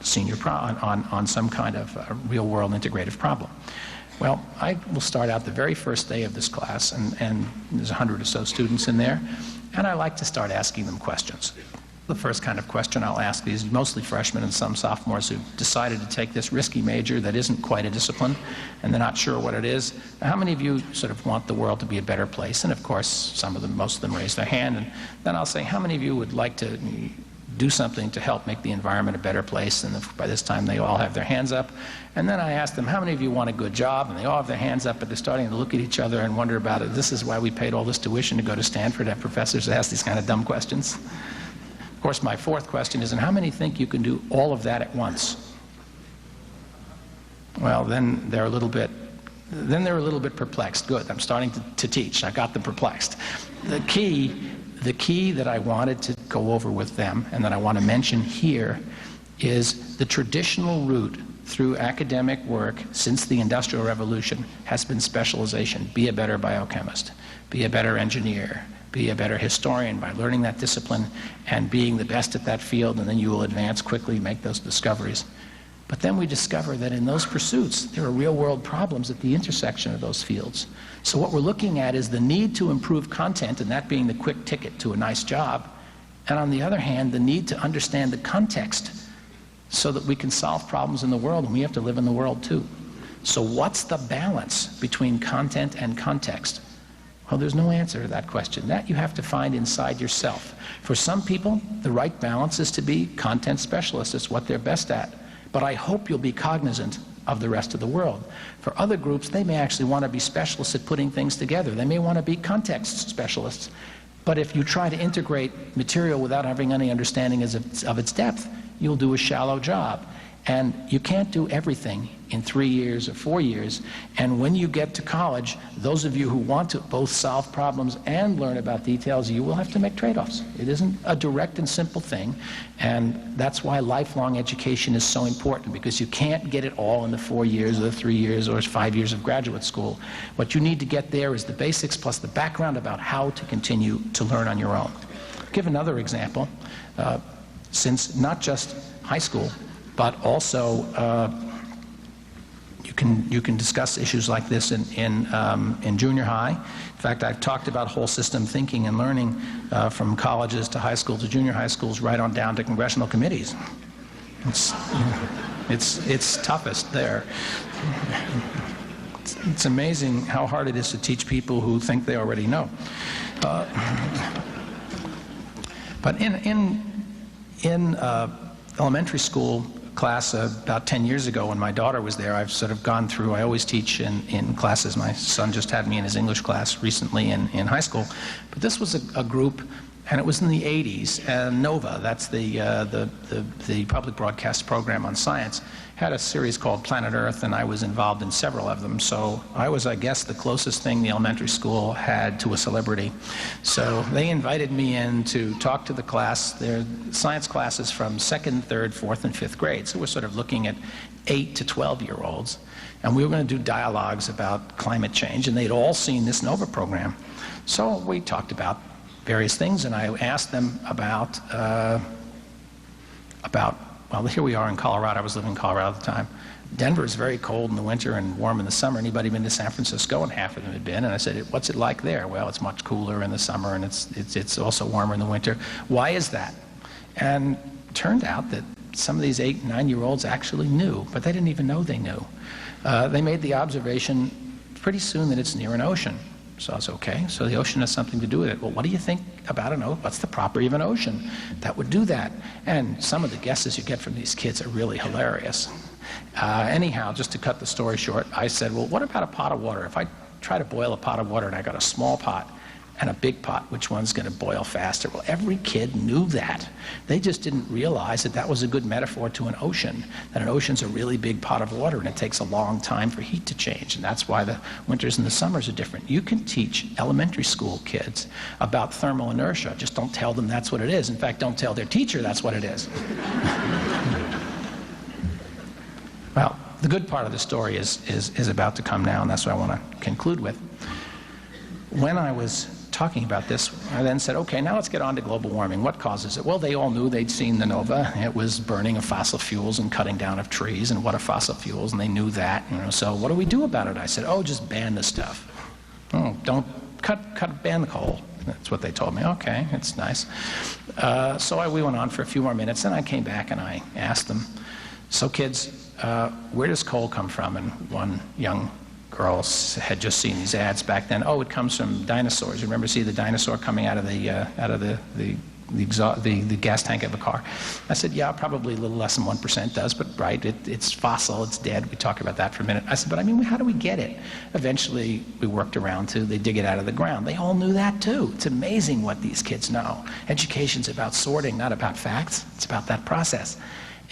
on some kind of real-world integrative problem. Well, I will start out the very first day of this class, and there's 100 or so students in there, and I like to start asking them questions. The first kind of question I'll ask is mostly freshmen and some sophomores who've decided to take this risky major that isn't quite a discipline, and they're not sure what it is. How many of you sort of want the world to be a better place? And of course, most of them raise their hand, and then I'll say, how many of you would like to do something to help make the environment a better place? And by this time, they all have their hands up. And then I ask them, how many of you want a good job? And they all have their hands up, but they're starting to look at each other and wonder about it. This is why we paid all this tuition to go to Stanford, have professors that ask these kind of dumb questions. Of course, my fourth question is, and how many think you can do all of that at once? Well, then they're a little bit perplexed. Good, I'm starting to teach. I got them perplexed. The key that I wanted to go over with them, and that I want to mention here, is the traditional route through academic work since the Industrial Revolution has been specialization. Be a better biochemist, be a better engineer, be a better historian by learning that discipline and being the best at that field, and then you will advance quickly, make those discoveries. But then we discover that in those pursuits, there are real-world problems at the intersection of those fields. So what we're looking at is the need to improve content, and that being the quick ticket to a nice job, and on the other hand, the need to understand the context so that we can solve problems in the world, and we have to live in the world too. So what's the balance between content and context? Well, there's no answer to that question. That you have to find inside yourself. For some people, the right balance is to be content specialists. It's what they're best at. But I hope you'll be cognizant of the rest of the world. For other groups, they may actually want to be specialists at putting things together. They may want to be context specialists. But if you try to integrate material without having any understanding of its depth, you'll do a shallow job. And you can't do everything in 3 years or 4 years. And when you get to college, those of you who want to both solve problems and learn about details, you will have to make trade-offs. It isn't a direct and simple thing. And that's why lifelong education is so important, because you can't get it all in the 4 years or the 3 years or 5 years of graduate school. What you need to get there is the basics plus the background about how to continue to learn on your own. I'll give another example. Since not just high school, but also you can discuss issues like this in junior high. In fact, I've talked about whole system thinking and learning from colleges to high school to junior high schools, right on down to congressional committees. It's toughest there. It's amazing how hard it is to teach people who think they already know. But in elementary school class about 10 years ago when my daughter was there, I've sort of gone through, I always teach in classes. My son just had me in his English class recently in high school. But this was a group, and it was in the 80s. NOVA, that's the public broadcast program on science, had a series called Planet Earth, and I was involved in several of them. So I was, I guess, the closest thing the elementary school had to a celebrity. So they invited me in to talk to the class. Their science classes from 2nd, 3rd, 4th, and 5th grade. So we're sort of looking at 8 to 12-year-olds. And we were going to do dialogues about climate change, and they'd all seen this NOVA program. So we talked about various things, and I asked them about well, here we are in Colorado. I was living in Colorado at the time. Denver is very cold in the winter and warm in the summer. Anybody been to San Francisco? And half of them had been. And I said, what's it like there? Well, it's much cooler in the summer, and it's also warmer in the winter. Why is that? And it turned out that some of these 8 and 9-year-olds actually knew, but they didn't even know they knew. They made the observation pretty soon that it's near an ocean. So I was okay, so the ocean has something to do with it. Well, what do you think about an ocean? What's the property of an ocean that would do that? And some of the guesses you get from these kids are really hilarious. Anyhow, just to cut the story short, I said, well, what about a pot of water? If I try to boil a pot of water and I got a small pot and a big pot, which one's going to boil faster? Well, every kid knew that. They just didn't realize that that was a good metaphor to an ocean, that an ocean's a really big pot of water and it takes a long time for heat to change, and that's why the winters and the summers are different. You can teach elementary school kids about thermal inertia. Just don't tell them that's what it is. In fact, don't tell their teacher that's what it is. Well, the good part of the story is about to come now, and that's what I want to conclude with. When I was talking about this, I then said, okay, now let's get on to global warming. What causes it? Well, they all knew, they'd seen the NOVA. It was burning of fossil fuels and cutting down of trees, and what are fossil fuels, and they knew that. So what do we do about it? I said, oh, just ban the stuff. Oh, don't ban the coal. That's what they told me. Okay, it's nice. So we went on for a few more minutes, and I came back and I asked them, so kids, where does coal come from? And one young girls had just seen these ads back then. Oh, it comes from dinosaurs. You remember see the dinosaur coming out of the gas tank of a car? I said, yeah, probably a little less than 1% does, but right, it's fossil, it's dead. We talked about that for a minute. I said, but I mean, how do we get it? Eventually, we worked around to, they dig it out of the ground. They all knew that too. It's amazing what these kids know. Education's about sorting, not about facts. It's about that process.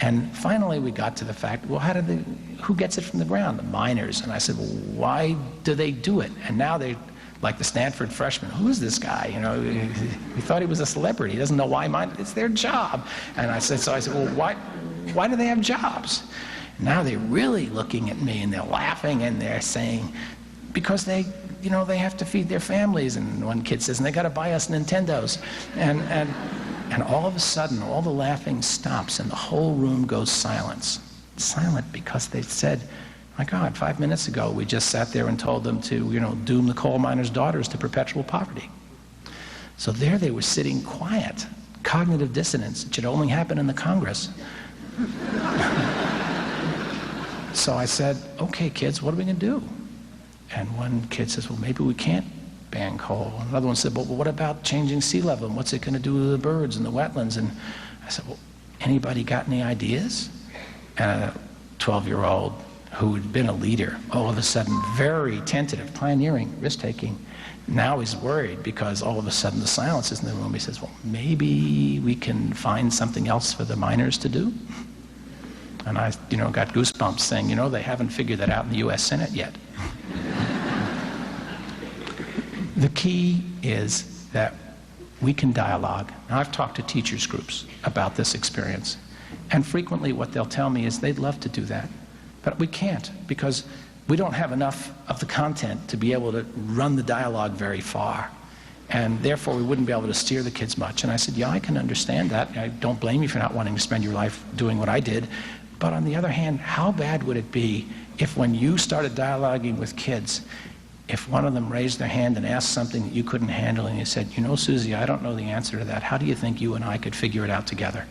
And finally, we got to the fact, well, who gets it from the ground? The miners. And I said, well, why do they do it? And now they, like the Stanford freshman, who is this guy? We thought he was a celebrity. He doesn't know why it's their job. And I said, well, why do they have jobs? Now they're really looking at me and they're laughing and they're saying, because they have to feed their families. And one kid says, and they got to buy us Nintendos. And all of a sudden, all the laughing stops and the whole room goes silent because they said, my God, 5 minutes ago we just sat there and told them to, doom the coal miners' daughters to perpetual poverty. So there they were sitting quiet. Cognitive dissonance. It should only happen in the Congress. So I said, okay, kids, what are we going to do? And one kid says, well, maybe we can't ban coal. And another one said, well, what about changing sea level? And what's it going to do to the birds and the wetlands? And I said, well, anybody got any ideas? And a 12-year-old who had been a leader, all of a sudden very tentative, pioneering, risk-taking. Now he's worried because all of a sudden the silence is in the room. He says, well, maybe we can find something else for the miners to do? And I, got goosebumps saying, they haven't figured that out in the U.S. Senate yet. The key is that we can dialogue. Now, I've talked to teachers groups about this experience, and frequently what they'll tell me is they'd love to do that, but we can't because we don't have enough of the content to be able to run the dialogue very far, and therefore we wouldn't be able to steer the kids much. And I said, yeah, I can understand that. I don't blame you for not wanting to spend your life doing what I did. But on the other hand, how bad would it be if when you started dialoguing with kids, if one of them raised their hand and asked something that you couldn't handle and you said, Susie, I don't know the answer to that. How do you think you and I could figure it out together?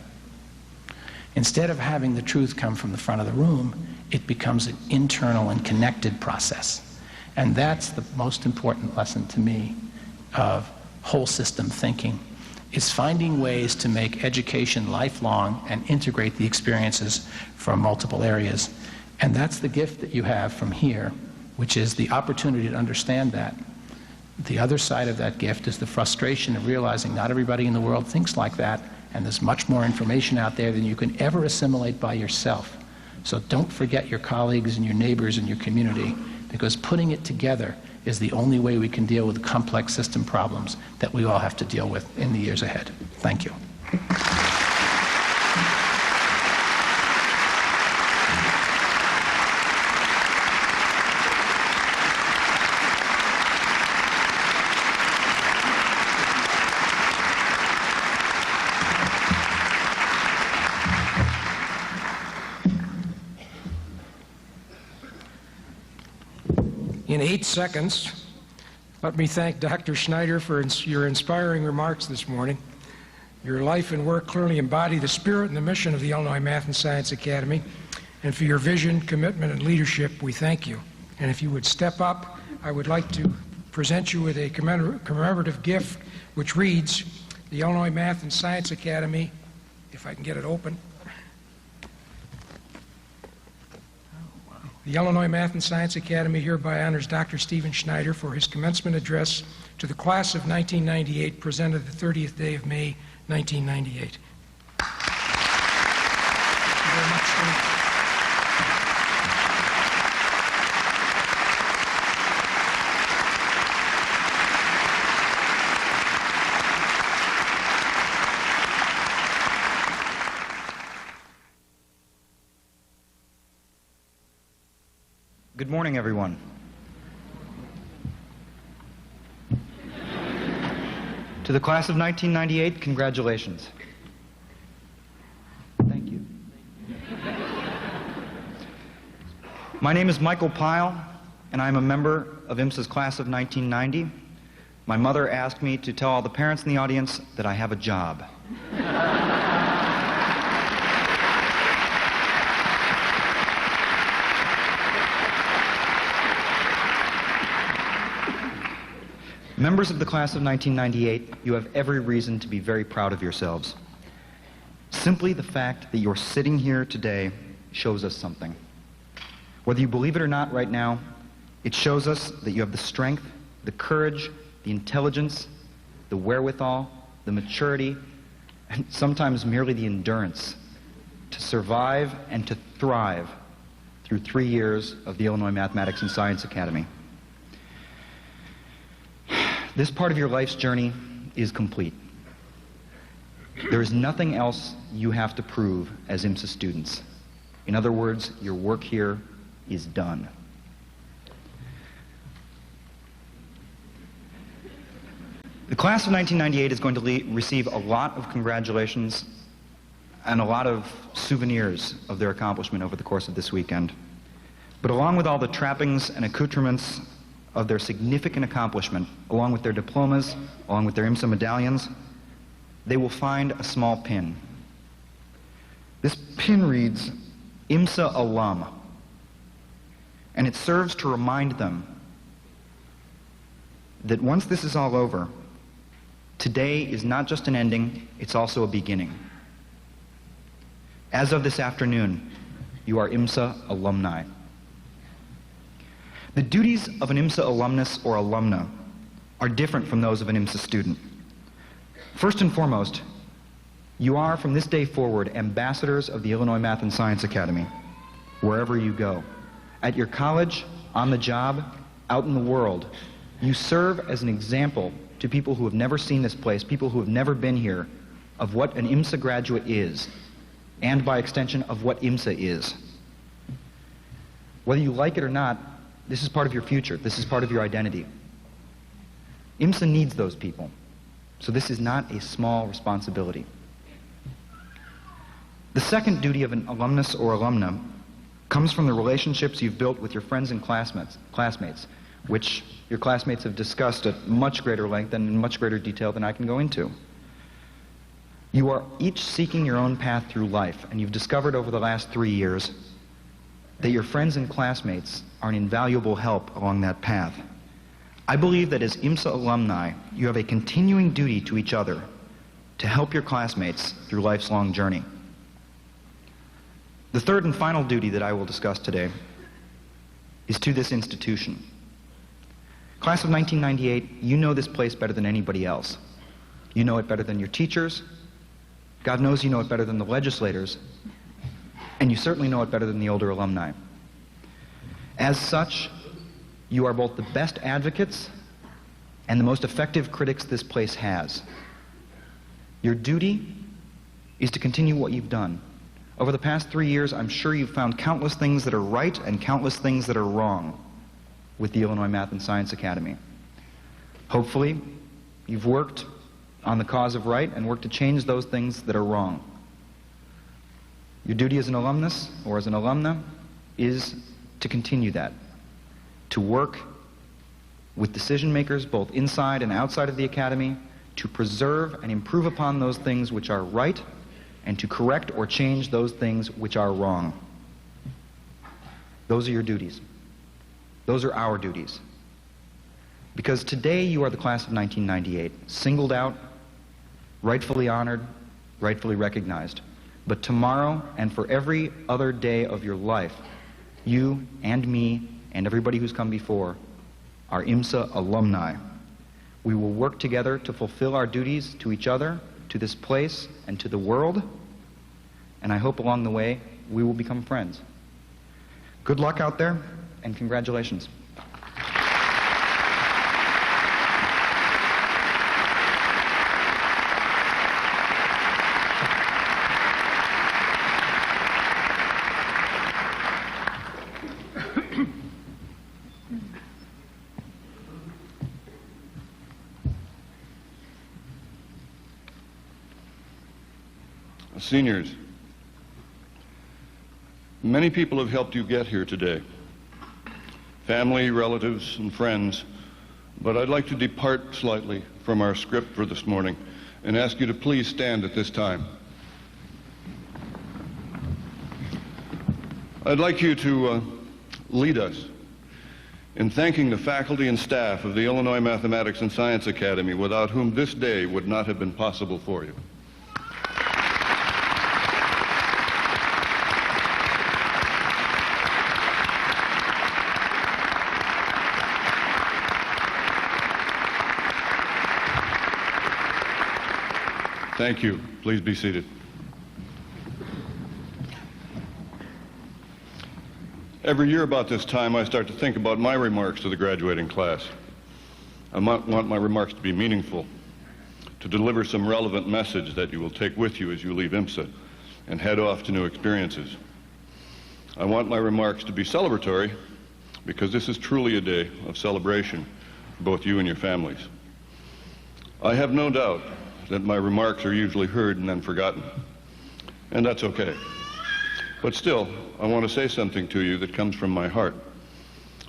Instead of having the truth come from the front of the room, it becomes an internal and connected process. And that's the most important lesson to me of whole system thinking, is finding ways to make education lifelong and integrate the experiences from multiple areas. And that's the gift that you have from here, which is the opportunity to understand that. The other side of that gift is the frustration of realizing not everybody in the world thinks like that, and there's much more information out there than you can ever assimilate by yourself. So don't forget your colleagues and your neighbors and your community, because putting it together is the only way we can deal with the complex system problems that we all have to deal with in the years ahead. Thank you.
In 8 seconds, let me thank Dr. Schneider for your inspiring remarks this morning. Your life and work clearly embody the spirit and the mission of the Illinois Math and Science Academy. And for your vision, commitment, and leadership, we thank you. And if you would step up, I would like to present you with a commemorative gift which reads, the Illinois Math and Science Academy, if I can get it open. The Illinois Math and Science Academy hereby honors Dr. Stephen Schneider for his commencement address to the class of 1998, presented the 30th day of May, 1998. Thank you very much, sir.
Good morning, everyone. To the class of 1998, congratulations. Thank you. My name is Michael Pyle, and I'm a member of IMSA's class of 1990. My mother asked me to tell all the parents in the audience that I have a job. Members of the class of 1998, you have every reason to be very proud of yourselves. Simply the fact that you're sitting here today shows us something. Whether you believe it or not right now, it shows us that you have the strength, the courage, the intelligence, the wherewithal, the maturity, and sometimes merely the endurance to survive and to thrive through 3 years of the Illinois Mathematics and Science Academy. This part of your life's journey is complete. There is nothing else you have to prove as IMSA students. In other words, your work here is done. The class of 1998 is going to receive a lot of congratulations and a lot of souvenirs of their accomplishment over the course of this weekend. But along with all the trappings and accoutrements of their significant accomplishment, along with their diplomas, along with their IMSA medallions, they will find a small pin. This pin reads, IMSA alum, and it serves to remind them that once this is all over, today is not just an ending, it's also a beginning. As of this afternoon, you are IMSA alumni. The duties of an IMSA alumnus or alumna are different from those of an IMSA student. First and foremost, you are from this day forward ambassadors of the Illinois Math and Science Academy, wherever you go. At your college, on the job, out in the world, you serve as an example to people who have never seen this place, people who have never been here, of what an IMSA graduate is, and by extension of what IMSA is. Whether you like it or not, this is part of your future. This is part of your identity. IMSA needs those people, so this is not a small responsibility. The second duty of an alumnus or alumna comes from the relationships you've built with your friends and classmates, which your classmates have discussed at much greater length and in much greater detail than I can go into. You are each seeking your own path through life, and you've discovered over the last 3 years that your friends and classmates are an invaluable help along that path. I believe that as IMSA alumni, you have a continuing duty to each other to help your classmates through life's long journey. The third and final duty that I will discuss today is to this institution. Class of 1998, you know this place better than anybody else. You know it better than your teachers. God knows you know it better than the legislators. And you certainly know it better than the older alumni. As such, you are both the best advocates and the most effective critics this place has. Your duty is to continue what you've done. Over the past 3 years, I'm sure you've found countless things that are right and countless things that are wrong with the Illinois Math and Science Academy. Hopefully, you've worked on the cause of right and worked to change those things that are wrong. Your duty as an alumnus or as an alumna is to continue that, to work with decision makers both inside and outside of the academy to preserve and improve upon those things which are right and to correct or change those things which are wrong. Those are your duties. Those are our duties. Because today you are the class of 1998, singled out, rightfully honored, rightfully recognized. But tomorrow and for every other day of your life, you and me and everybody who's come before are IMSA alumni. We will work together to fulfill our duties to each other, to this place, and to the world. And I hope along the way we will become friends. Good luck out there, and congratulations.
Seniors, many people have helped you get here today. Family, relatives, and friends, but I'd like to depart slightly from our script for this morning and ask you to please stand at this time. I'd like you to lead us in thanking the faculty and staff of the Illinois Mathematics and Science Academy, without whom this day would not have been possible for you. Thank you. Please be seated. Every year about this time, I start to think about my remarks to the graduating class. I want my remarks to be meaningful, to to deliver some relevant message that you will take with you as you leave IMSA and head off to new experiences. I want my remarks to be celebratory because this is truly a day of celebration for both you and your families. I have no doubt that my remarks are usually heard and then forgotten, and that's okay. But still, I want to say something to you that comes from my heart.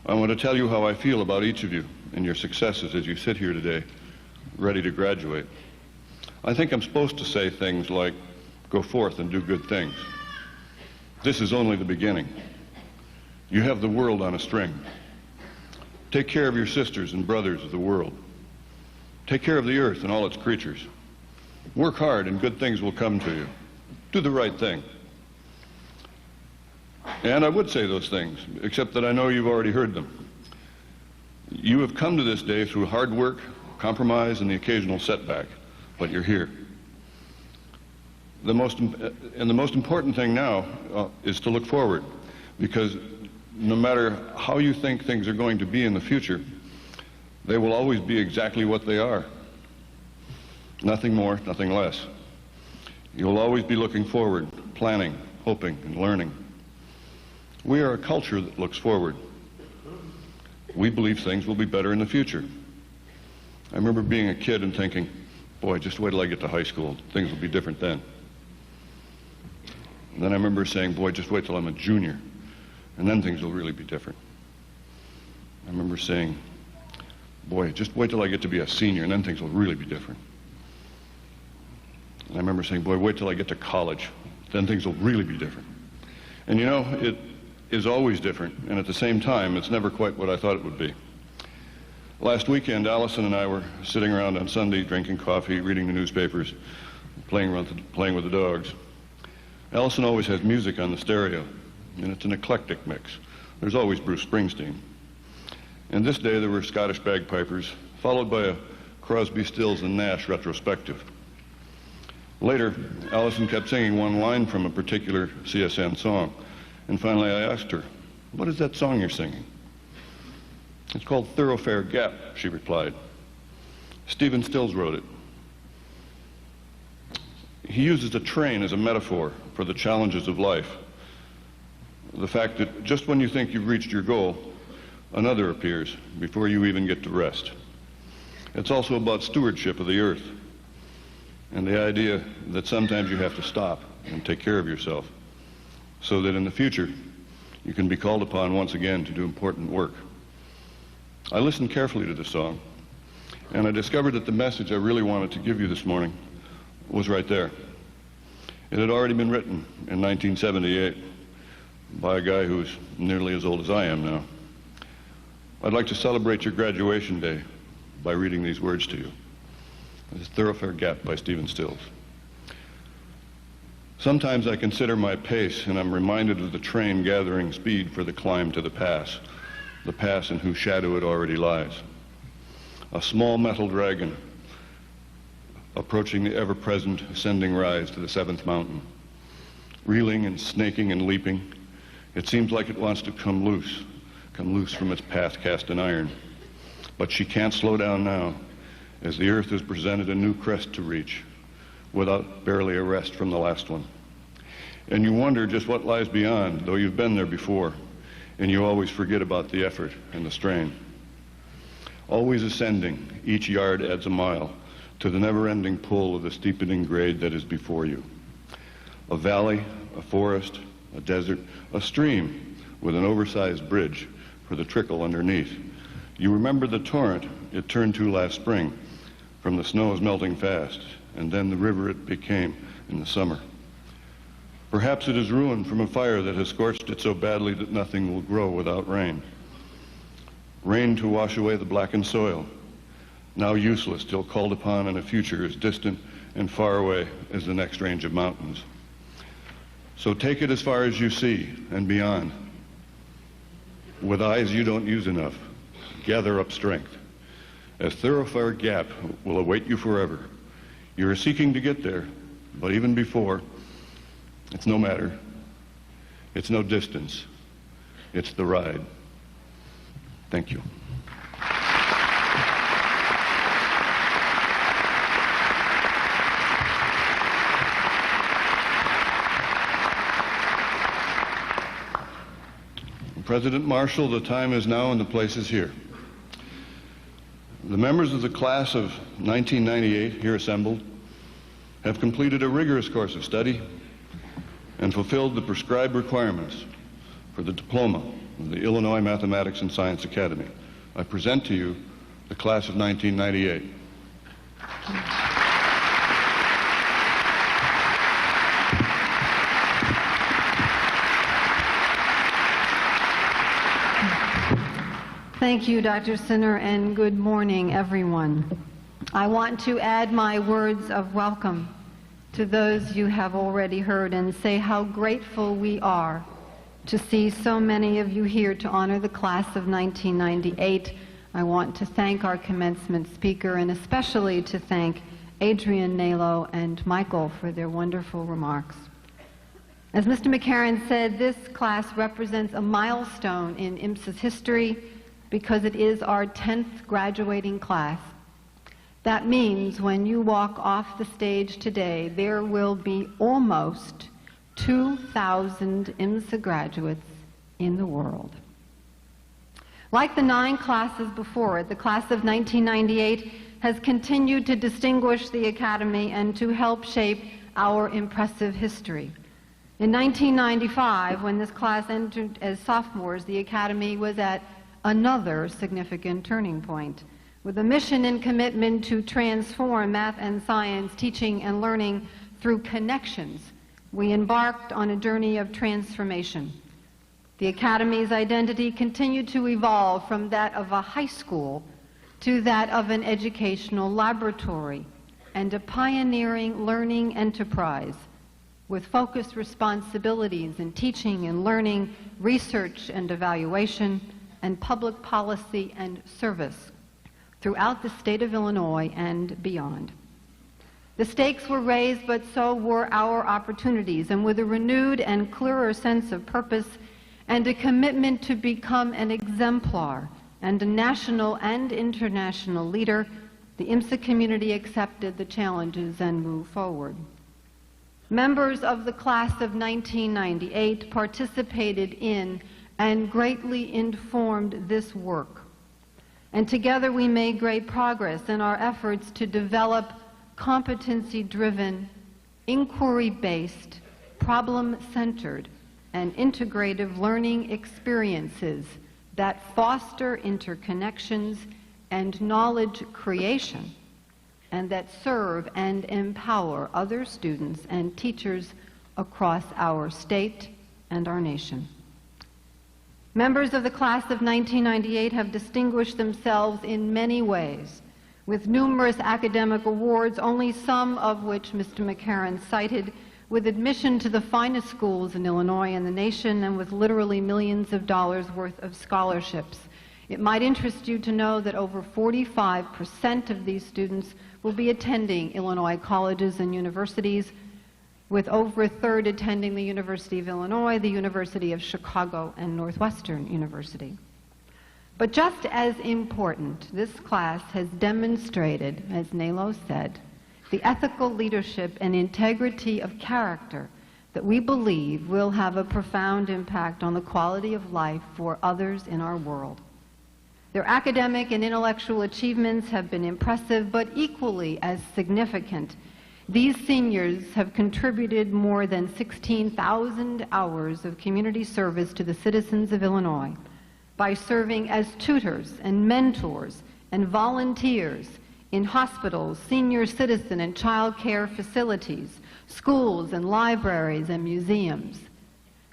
I want to tell you how I feel about each of you and your successes as you sit here today, ready to graduate. I think I'm supposed to say things like, go forth and do good things. This is only the beginning. You have the world on a string. Take care of your sisters and brothers of the world. Take care of the earth and all its creatures. Work hard and good things will come to you. Do the right thing. And I would say those things, except that I know you've already heard them. You have come to this day through hard work, compromise, and the occasional setback, but you're here. The most important thing now is to look forward, because no matter how you think things are going to be in the future, they will always be exactly what they are. Nothing more, nothing less. You'll always be looking forward, planning, hoping, and learning. We are a culture that looks forward. We believe things will be better in the future. I remember being a kid and thinking, boy, just wait till I get to high school. Things will be different then. And then I remember saying, boy, just wait till I'm a junior, and then things will really be different. I remember saying, boy, just wait till I get to be a senior, and then things will really be different. And I remember saying, boy, wait till I get to college, then things will really be different. And you know, it is always different, and at the same time, it's never quite what I thought it would be. Last weekend, Allison and I were sitting around on Sunday, drinking coffee, reading the newspapers, playing with the dogs. Allison always has music on the stereo, and it's an eclectic mix. There's always Bruce Springsteen. And this day there were Scottish bagpipers, followed by a Crosby, Stills and Nash retrospective. Later, Allison kept singing one line from a particular CSN song, and finally I asked her, what is that song you're singing? It's called Thoroughfare Gap, she replied. Stephen Stills wrote it. He uses a train as a metaphor for the challenges of life. The fact that just when you think you've reached your goal, another appears before you even get to rest. It's also about stewardship of the earth and the idea that sometimes you have to stop and take care of yourself so that in the future you can be called upon once again to do important work. I listened carefully to the song, and I discovered that the message I really wanted to give you this morning was right there. It had already been written in 1978 by a guy who's nearly as old as I am now. I'd like to celebrate your graduation day by reading these words to you. This is Thoroughfare Gap by Stephen Stills. Sometimes I consider my pace, and I'm reminded of the train gathering speed for the climb to the pass in whose shadow it already lies. A small metal dragon approaching the ever-present ascending rise to the seventh mountain. Reeling and snaking and leaping, it seems like it wants to come loose from its path cast in iron. But she can't slow down now, as the earth has presented a new crest to reach, without barely a rest from the last one. And you wonder just what lies beyond, though you've been there before, and you always forget about the effort and the strain. Always ascending, each yard adds a mile to the never-ending pull of the steepening grade that is before you. A valley, a forest, a desert, a stream with an oversized bridge for the trickle underneath. You remember the torrent it turned to last spring from the snows melting fast, and then the river it became in the summer. Perhaps it is ruined from a fire that has scorched it so badly that nothing will grow without rain. Rain to wash away the blackened soil, now useless till called upon in a future as distant and far away as the next range of mountains. So take it as far as you see and beyond. With eyes you don't use enough, gather up strength. A thoroughfare gap will await you forever. You are seeking to get there, but even before, it's no matter. It's no distance. It's the ride. Thank you. President Marshall, the time is now and the place is here. The members of the class of 1998 here assembled have completed a rigorous course of study and fulfilled the prescribed requirements for the diploma of the Illinois Mathematics and Science Academy. I present to you the class of 1998.
Thank you, Dr. Sinner, and good morning, everyone. I want to add my words of welcome to those you have already heard and say how grateful we are to see so many of you here to honor the class of 1998. I want to thank our commencement speaker and especially to thank Adrian, Nalo, and Michael for their wonderful remarks. As Mr. McCarran said, this class represents a milestone in IMSA's history because it is our 10th graduating class. That means when you walk off the stage today, there will be almost 2,000 IMSA graduates in the world. Like the 9 classes before it, the class of 1998 has continued to distinguish the Academy and to help shape our impressive history. In 1995, when this class entered as sophomores, the Academy was at another significant turning point. With a mission and commitment to transform math and science teaching and learning through connections, we embarked on a journey of transformation. The Academy's identity continued to evolve from that of a high school to that of an educational laboratory and a pioneering learning enterprise with focused responsibilities in teaching and learning, research and evaluation, and public policy and service throughout the state of Illinois and beyond. The stakes were raised, but so were our opportunities, and with a renewed and clearer sense of purpose and a commitment to become an exemplar and a national and international leader, the IMSA community accepted the challenges and moved forward. Members of the class of 1998 participated in and greatly informed this work. And together we made great progress in our efforts to develop competency-driven, inquiry-based, problem-centered, and integrative learning experiences that foster interconnections and knowledge creation, and that serve and empower other students and teachers across our state and our nation. Members of the class of 1998 have distinguished themselves in many ways, with numerous academic awards, only some of which Mr. McCarran cited, with admission to the finest schools in Illinois and the nation, and with literally millions of dollars worth of scholarships. It might interest you to know that over 45% of these students will be attending Illinois colleges and universities, with over a third attending the University of Illinois, the University of Chicago, and Northwestern University. But just as important, this class has demonstrated, as Nalo said, the ethical leadership and integrity of character that we believe will have a profound impact on the quality of life for others in our world. Their academic and intellectual achievements have been impressive, but equally as significant, these seniors have contributed more than 16,000 hours of community service to the citizens of Illinois by serving as tutors and mentors and volunteers in hospitals, senior citizen and child care facilities, schools and libraries and museums.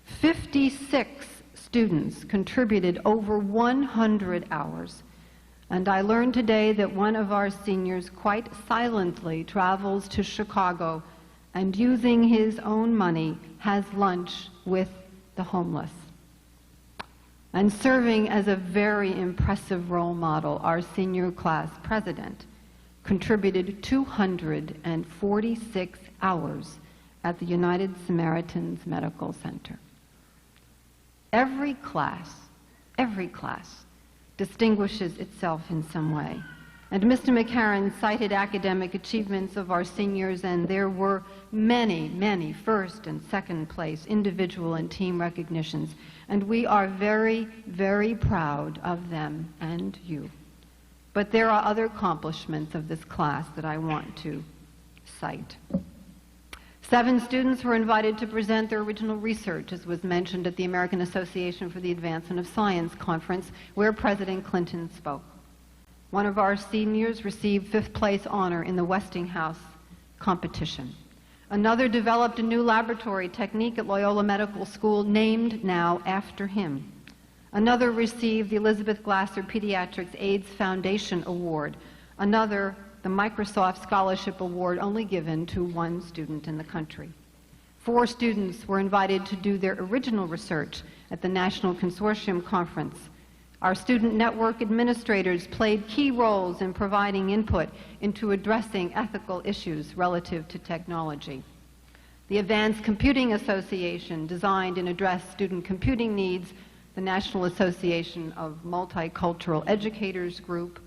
56 students contributed over 100 hours. And I learned today that one of our seniors quite silently travels to Chicago and, using his own money, has lunch with the homeless. And serving as a very impressive role model, our senior class president contributed 246 hours at the United Samaritans Medical Center. Every class distinguishes itself in some way. And Mr. McCarran cited academic achievements of our seniors, and there were many, many first and second place individual and team recognitions. And we are very, very proud of them and you. But there are other accomplishments of this class that I want to cite. 7 students were invited to present their original research, as was mentioned at the American Association for the Advancement of Science conference, where President Clinton spoke. One of our seniors received 5th place honor in the Westinghouse competition. Another developed a new laboratory technique at Loyola Medical School named now after him. Another received the Elizabeth Glasser Pediatrics AIDS Foundation Award. Another, the Microsoft Scholarship Award, only given to 1 student in the country. 4 students were invited to do their original research at the National Consortium Conference. Our student network administrators played key roles in providing input into addressing ethical issues relative to technology. The Advanced Computing Association designed and addressed student computing needs. The National Association of Multicultural Educators Group,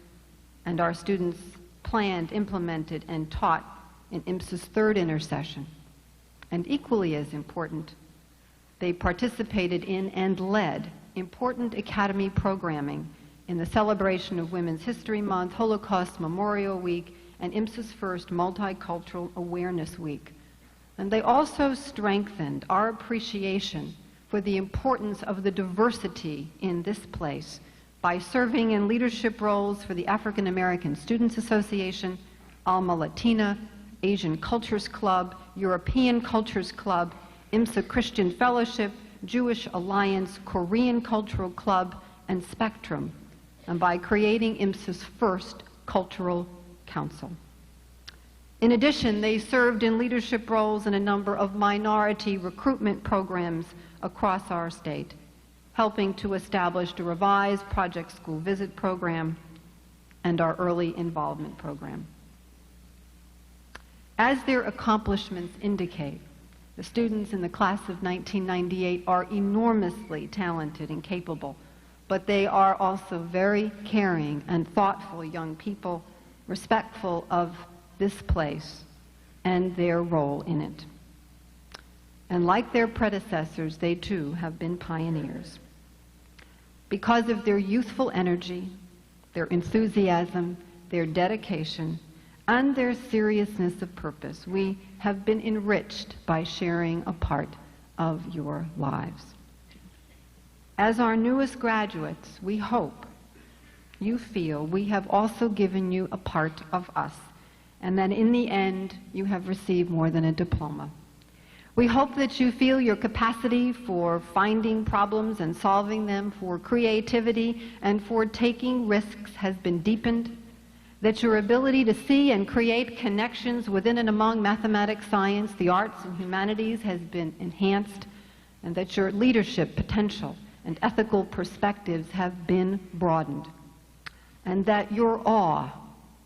and our students planned, implemented, and taught in IMSA's 3rd intercession. And equally as important, they participated in and led important academy programming in the celebration of Women's History Month, Holocaust Memorial Week, and IMSA's first Multicultural Awareness Week. And they also strengthened our appreciation for the importance of the diversity in this place by serving in leadership roles for the African American Students Association, Alma Latina, Asian Cultures Club, European Cultures Club, IMSA Christian Fellowship, Jewish Alliance, Korean Cultural Club, and Spectrum, and by creating IMSA's first Cultural Council. In addition, they served in leadership roles in a number of minority recruitment programs across our state, helping to establish the revised Project School Visit program and our early involvement program. As their accomplishments indicate, the students in the class of 1998 are enormously talented and capable, but they are also very caring and thoughtful young people, respectful of this place and their role in it. And like their predecessors, they too have been pioneers. Because of their youthful energy, their enthusiasm, their dedication, and their seriousness of purpose, we have been enriched by sharing a part of your lives. As our newest graduates, we hope you feel we have also given you a part of us, and that in the end, you have received more than a diploma. We hope that you feel your capacity for finding problems and solving them, for creativity and for taking risks has been deepened, that your ability to see and create connections within and among mathematics, science, the arts, and humanities has been enhanced, and that your leadership potential and ethical perspectives have been broadened, and that your awe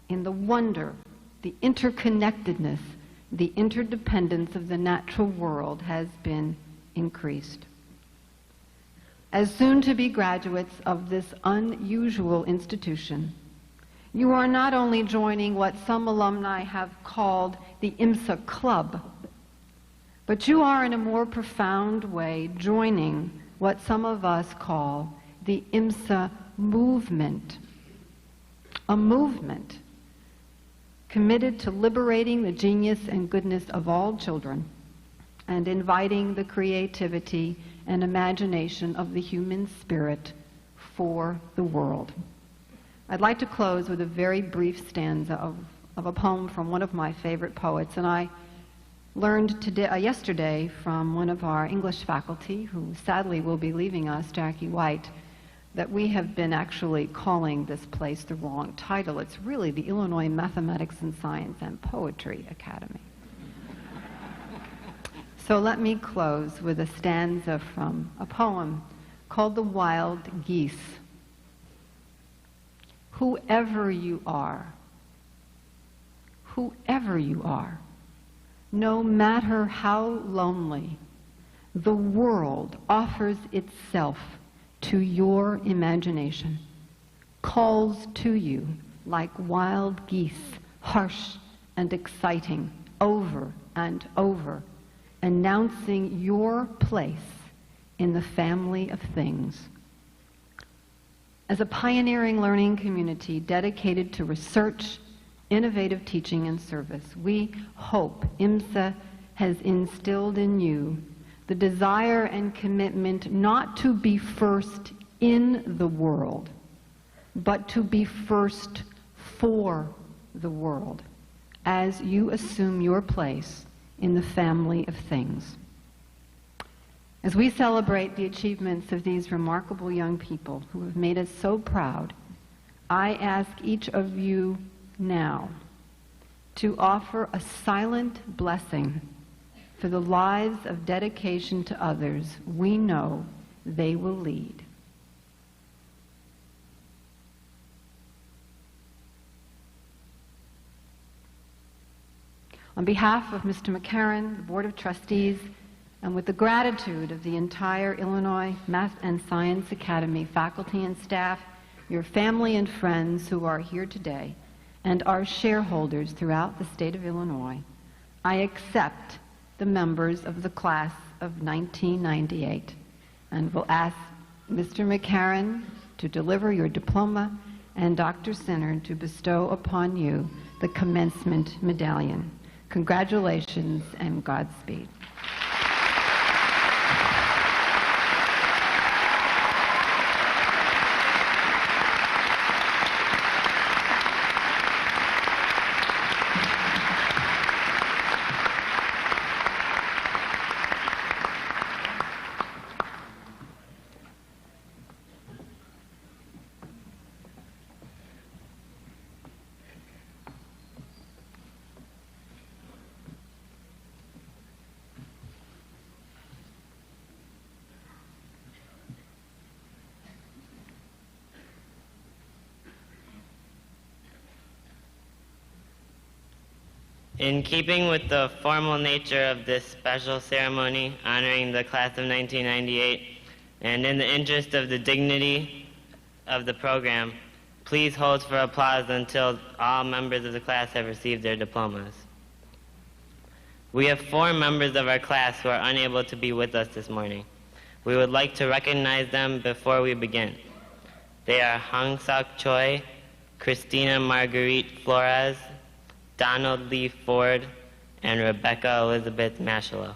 in the wonder, the interconnectedness, the interdependence of the natural world has been increased. As soon-to-be graduates of this unusual institution, you are not only joining what some alumni have called the IMSA Club, but you are in a more profound way joining what some of us call the IMSA movement, a movement committed to liberating the genius and goodness of all children and inviting the creativity and imagination of the human spirit for the world. I'd like to close with a very brief stanza of a poem from one of my favorite poets, and I learned yesterday from one of our English faculty, who sadly will be leaving us, Jackie White, that we have been actually calling this place the wrong title. It's really the Illinois Mathematics and Science and Poetry Academy. So let me close with a stanza from a poem called The Wild Geese. Whoever you are, no matter how lonely, the world offers itself to your imagination, calls to you like wild geese, harsh and exciting, over and over, announcing your place in the family of things. As a pioneering learning community dedicated to research, innovative teaching and service, we hope IMSA has instilled in you the desire and commitment not to be first in the world, but to be first for the world as you assume your place in the family of things. As we celebrate the achievements of these remarkable young people who have made us so proud, I ask each of you now to offer a silent blessing for the lives of dedication to others we know they will lead. On behalf of Mr. McCarran, the Board of Trustees, and with the gratitude of the entire Illinois Math and Science Academy faculty and staff, your family and friends who are here today, and our shareholders throughout the state of Illinois, I accept the members of the class of 1998 and will ask Mr. McCarran to deliver your diploma and Dr. Sinner to bestow upon you the commencement medallion. Congratulations and Godspeed.
In keeping with the formal nature of this special ceremony honoring the class of 1998, and in the interest of the dignity of the program, please hold for applause until all members of the class have received their diplomas. We have 4 members of our class who are unable to be with us this morning. We would like to recognize them before we begin. They are Hang Sok Choi, Christina Marguerite Flores, Donald Lee Ford, and Rebecca Elizabeth Mashello.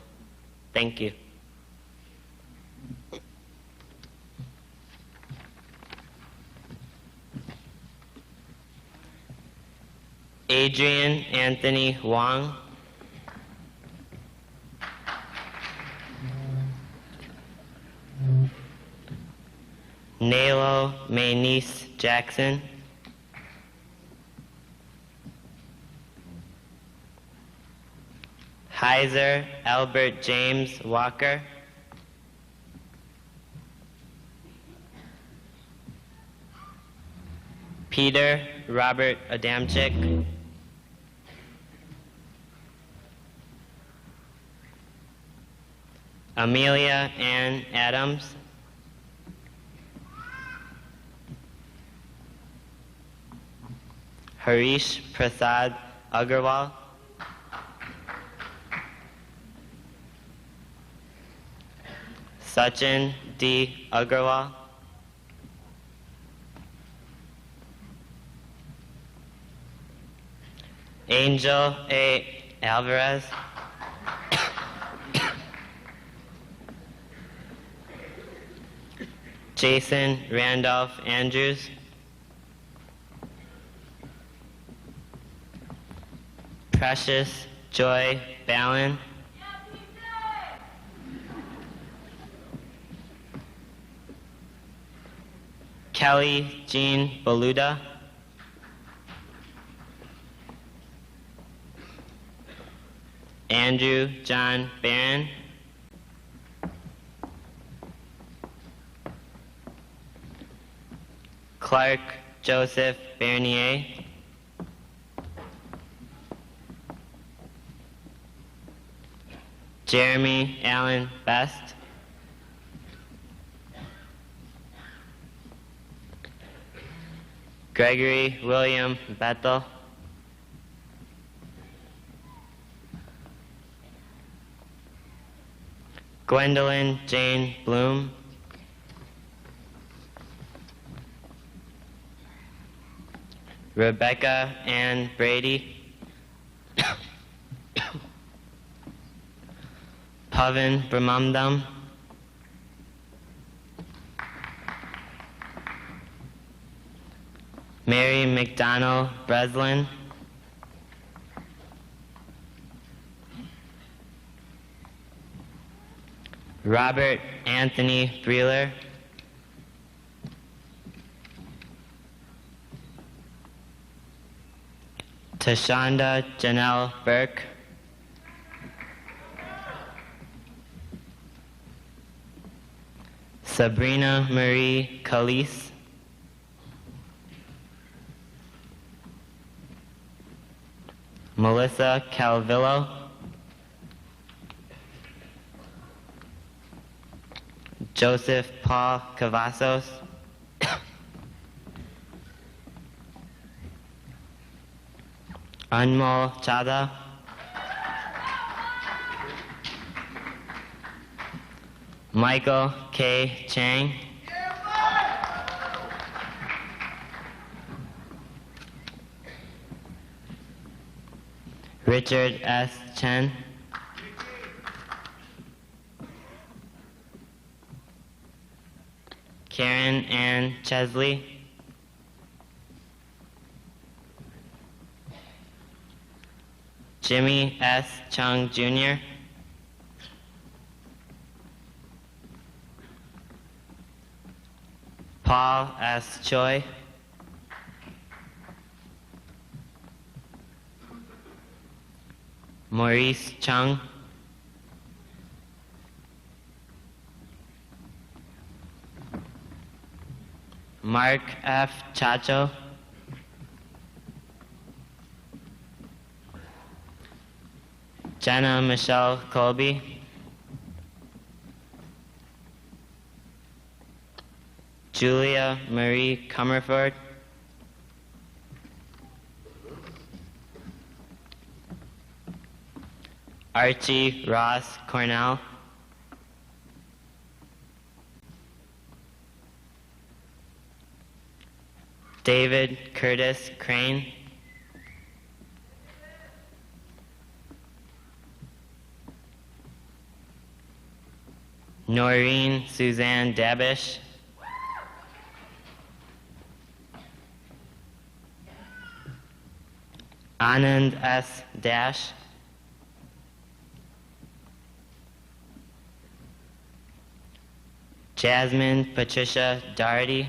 Thank you. Adrian Anthony Wong, Nalo Maynice Jackson, Heiser Albert James Walker, Peter Robert Adamczyk, Amelia Ann Adams, Harish Prasad Agarwal, Sachin D. Agarwal, Angel A. Alvarez, Jason Randolph Andrews, Precious Joy Ballin, Kelly Jean Beluda, Andrew John Barron, Clark Joseph Bernier, Jeremy Allen Best, Gregory William Bethel. Gwendolyn Jane Bloom. Rebecca Ann Brady. Pavan Brahmandam. Mary McDonnell Breslin. Robert Anthony Breeler. Tashonda Janelle Burke. Sabrina Marie Calise. Melissa Calvillo. Joseph Paul Cavazos. Anmol Chada. Michael K. Chang. Richard S. Chen. Karen Ann Chesley. Jimmy S. Chung Jr. Paul S. Choi. Maurice Chung. Mark F. Chacho. Jenna Michelle Colby. Julia Marie Comerford. Archie Ross Cornell. David Curtis Crane. Noreen Suzanne Dabish. Anand S. Dash. Jasmine Patricia Doherty.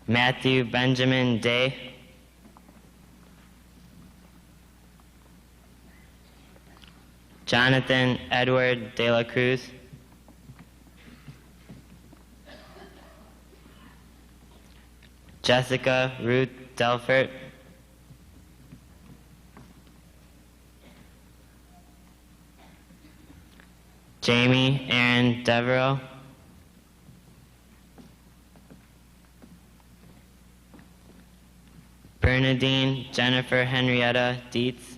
Matthew Benjamin Day. Jonathan Edward De La Cruz. Jessica Ruth Delfert. Jamie Aaron Devereaux. Bernadine Jennifer Henrietta Dietz.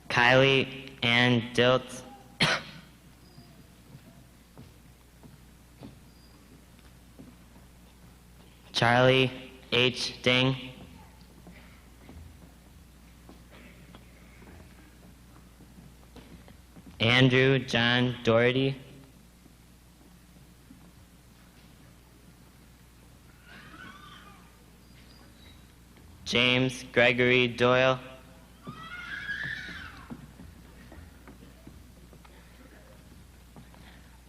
Kylie Ann Diltz. Charlie H. Ding. Andrew John Doherty. James Gregory Doyle.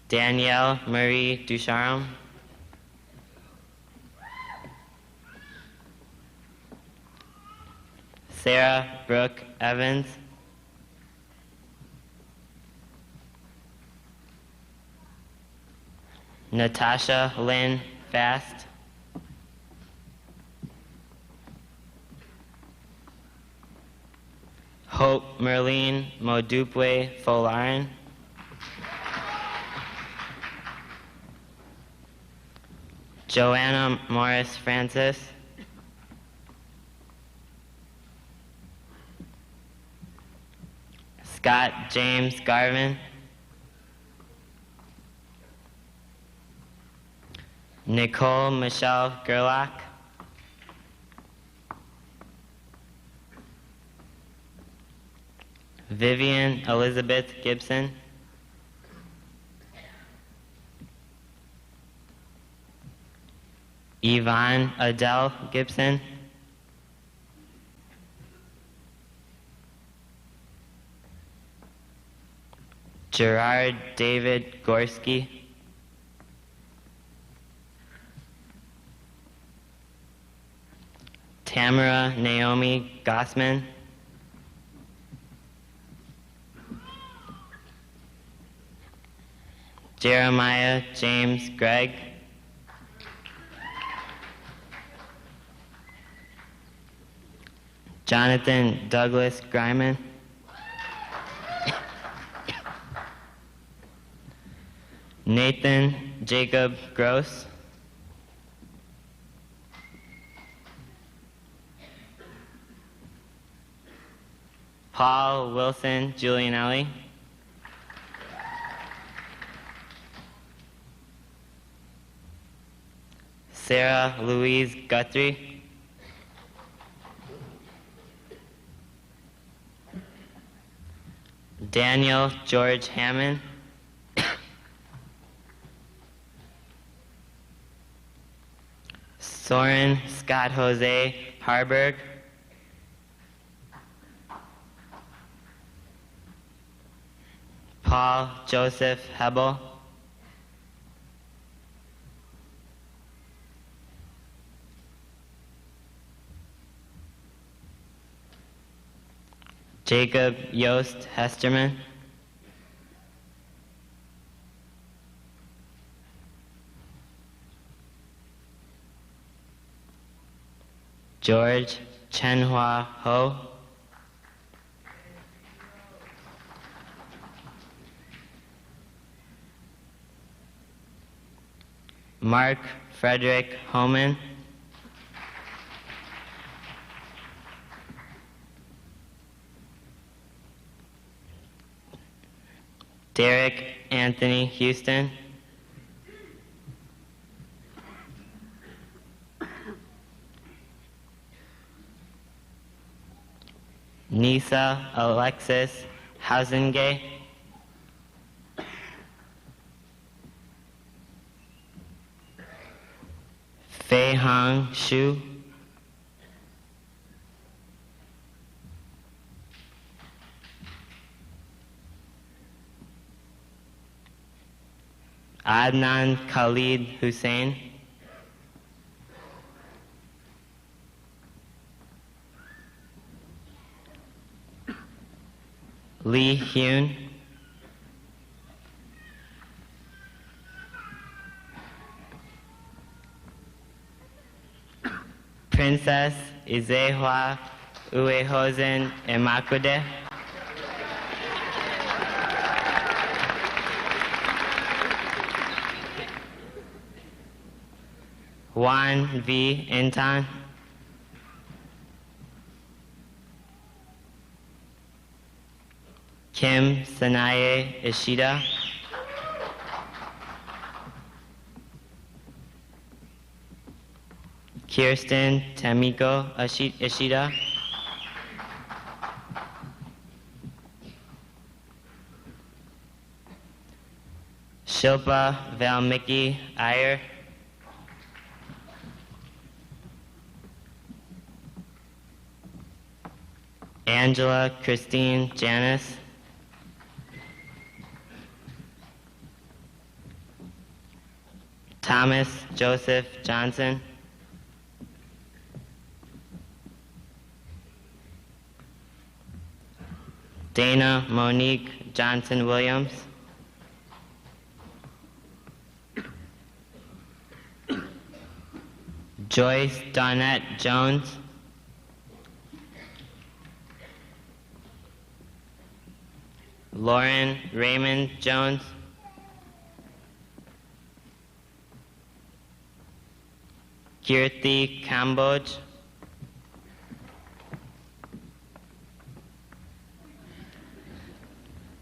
Danielle Marie Ducharme. Sarah Brooke Evans. Natasha Lynn Fast. Hope Merlene Modupwe Folarin. Joanna Morris Francis. Scott James Garvin. Nicole Michelle Gerlach. Vivian Elizabeth Gibson. Yvonne Adele Gibson. Gerard David Gorski. Tamara Naomi Gossman. Jeremiah James Gregg. Jonathan Douglas Greiman. Nathan Jacob Gross. Paul Wilson Giulianelli. Sarah Louise Guthrie. Daniel George Hammond. Soren Scott Jose Harburg. Paul Joseph Hebel. Jacob Yost Hesterman. George Chenhua Ho. Mark Frederick Homan. Derek Anthony Houston. Nisa Alexis Housengay. Fei Hong Xu. Adnan Khalid Hussein. Lee Hyun. Princess Izehua Uehosen Emakude. Juan V. Intan. Kim Sanaye Ishida. Kirsten Tamiko Ishida. Shilpa Valmiki Iyer. Angela Christine Janis. Thomas Joseph Johnson. Dana Monique Johnson Williams. Joyce Donette Jones. Lauren Raymond Jones, Kirti Kamboj,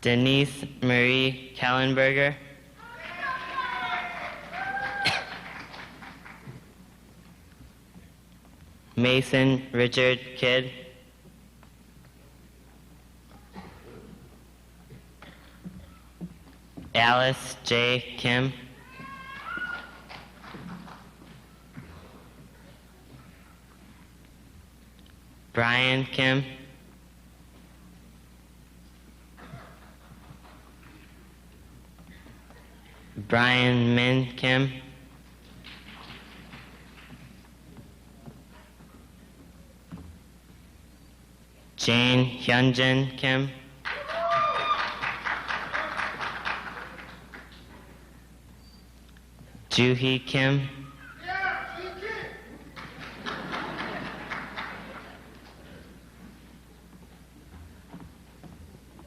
Denise Marie Kallenberger, Mason Richard Kidd, Alice J. Kim, Brian Kim, Brian Min Kim, Jane Hyunjin Kim, Juhee Kim,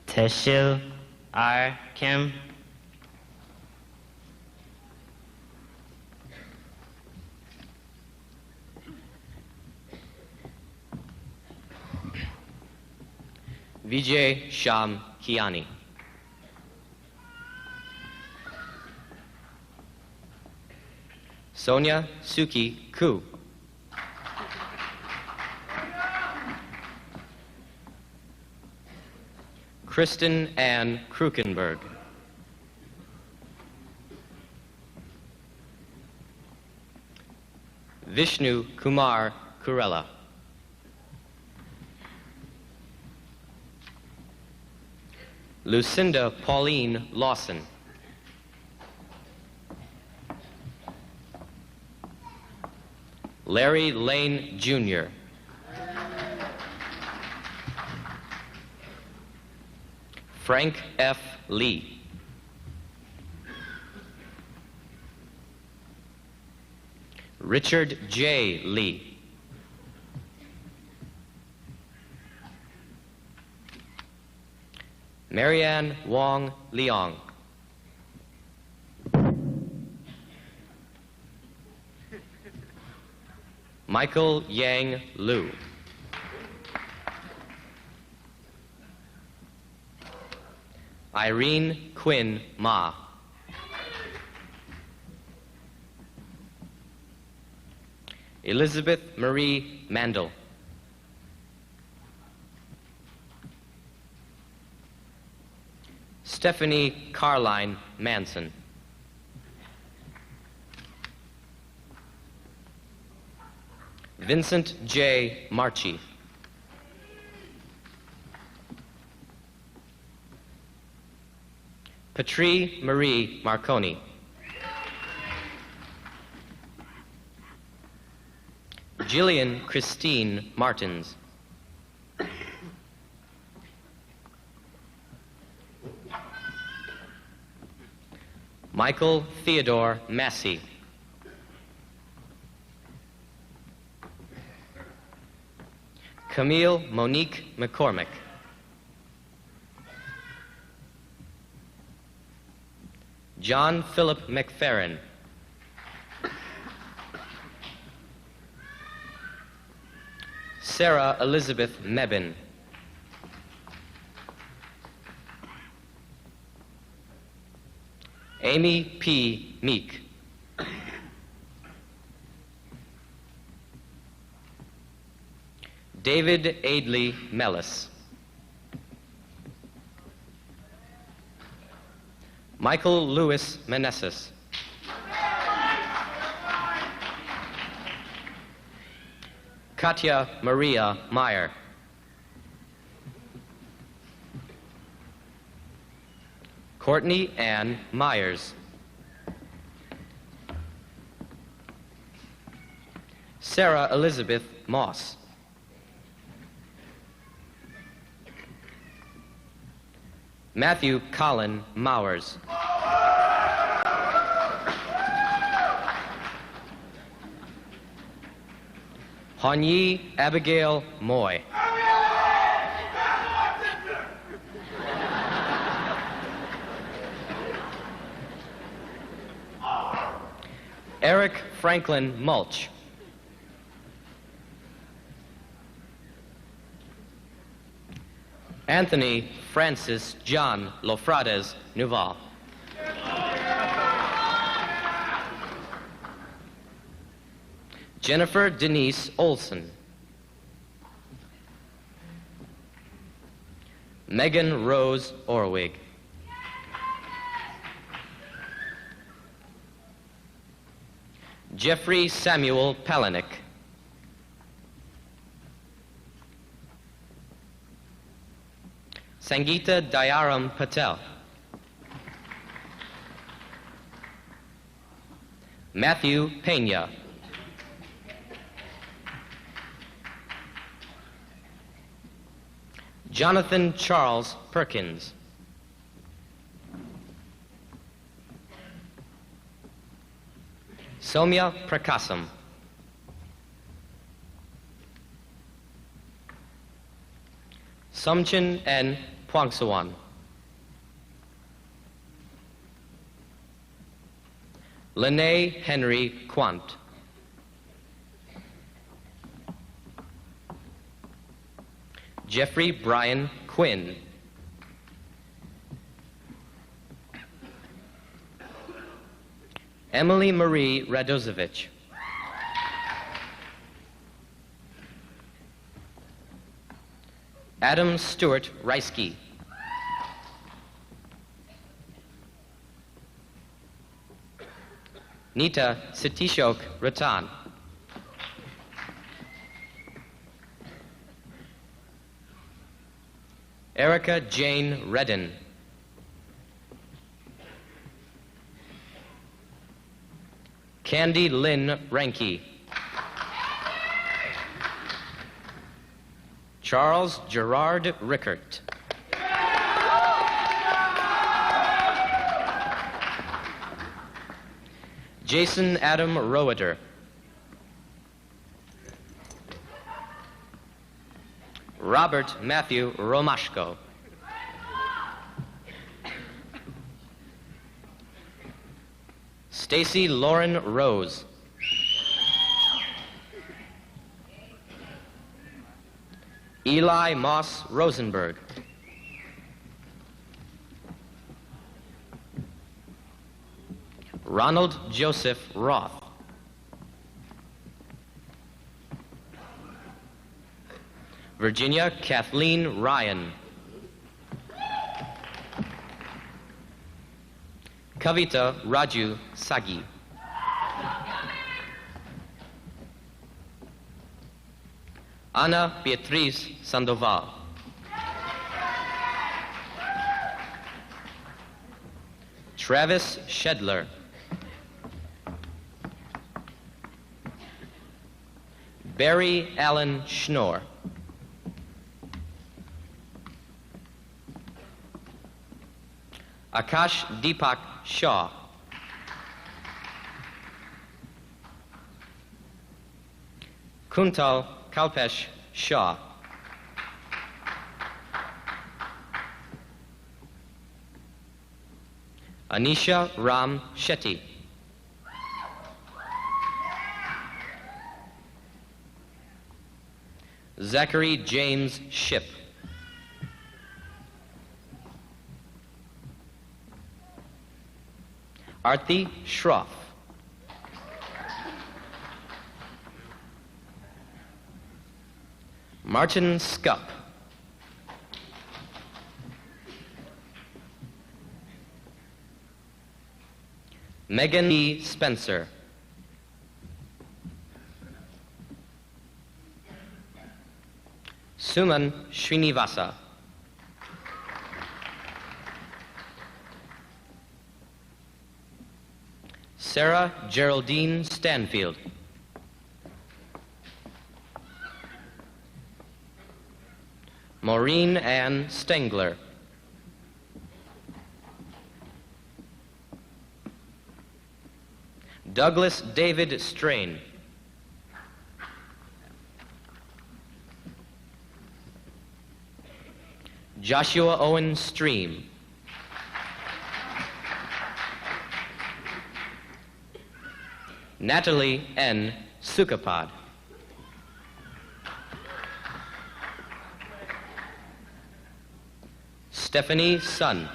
Teshil R. Kim,
Vijay Sham Kiani, Sonia Suki Ku, Kristen Ann Krukenberg, Vishnu Kumar Kurella, Lucinda Pauline Lawson, Larry Lane Jr., Frank F. Lee, Richard J. Lee, Marianne Wong Leong, Michael Yang Liu, Irene Quinn Ma, Elizabeth Marie Mandel, Stephanie Carline Manson, Vincent J. Marchi, Patrie Marie Marconi, Jillian Christine Martins, Michael Theodore Massey, Camille Monique McCormick, John Philip McFerrin, Sarah Elizabeth Mebin, Amy P. Meek, David Aidley Mellis, Michael Lewis Meneses, Katya Maria Meyer, Courtney Ann Myers, Sarah Elizabeth Moss, Matthew Colin Mowers, Hanyi Abigail Moy, Eric Franklin Mulch. Anthony Francis John Lofrades Nuval. Jennifer Denise Olson. Megan Rose Orwig. Jeffrey Samuel Palaniuk. Sangeeta Dayaram Patel. Matthew Pena. Jonathan Charles Perkins. Soumya Prakasam. Somchin N. Pwangsawan. Lene Henry Quant. Jeffrey Brian Quinn. Emily Marie Radozovich. Adam Stewart Reisky. Nita Sitishok Ratan. Erica Jane Redden. Candy Lynn Ranke. Charles Gerard Rickert. Jason Adam Roeder. Robert Matthew Romashko. Stacy Lauren Rose. Eli Moss Rosenberg. Ronald Joseph Roth. Virginia Kathleen Ryan. Kavita Raju Sagi. Ana Beatriz Sandoval. Travis Shedler. Barry Allen Schnorr. Akash Deepak Shaw. Kuntal Kalpesh Shah. Anisha Ram Shetty. Zachary James Ship. Arthi Shroff. Martin Scup. Megan E. Spencer. Suman Srinivasa. Sarah Geraldine Stanfield. Maureen Ann Stengler. Douglas David Strain. Joshua Owen Stream. Natalie N. Sukapad. Stephanie Sun.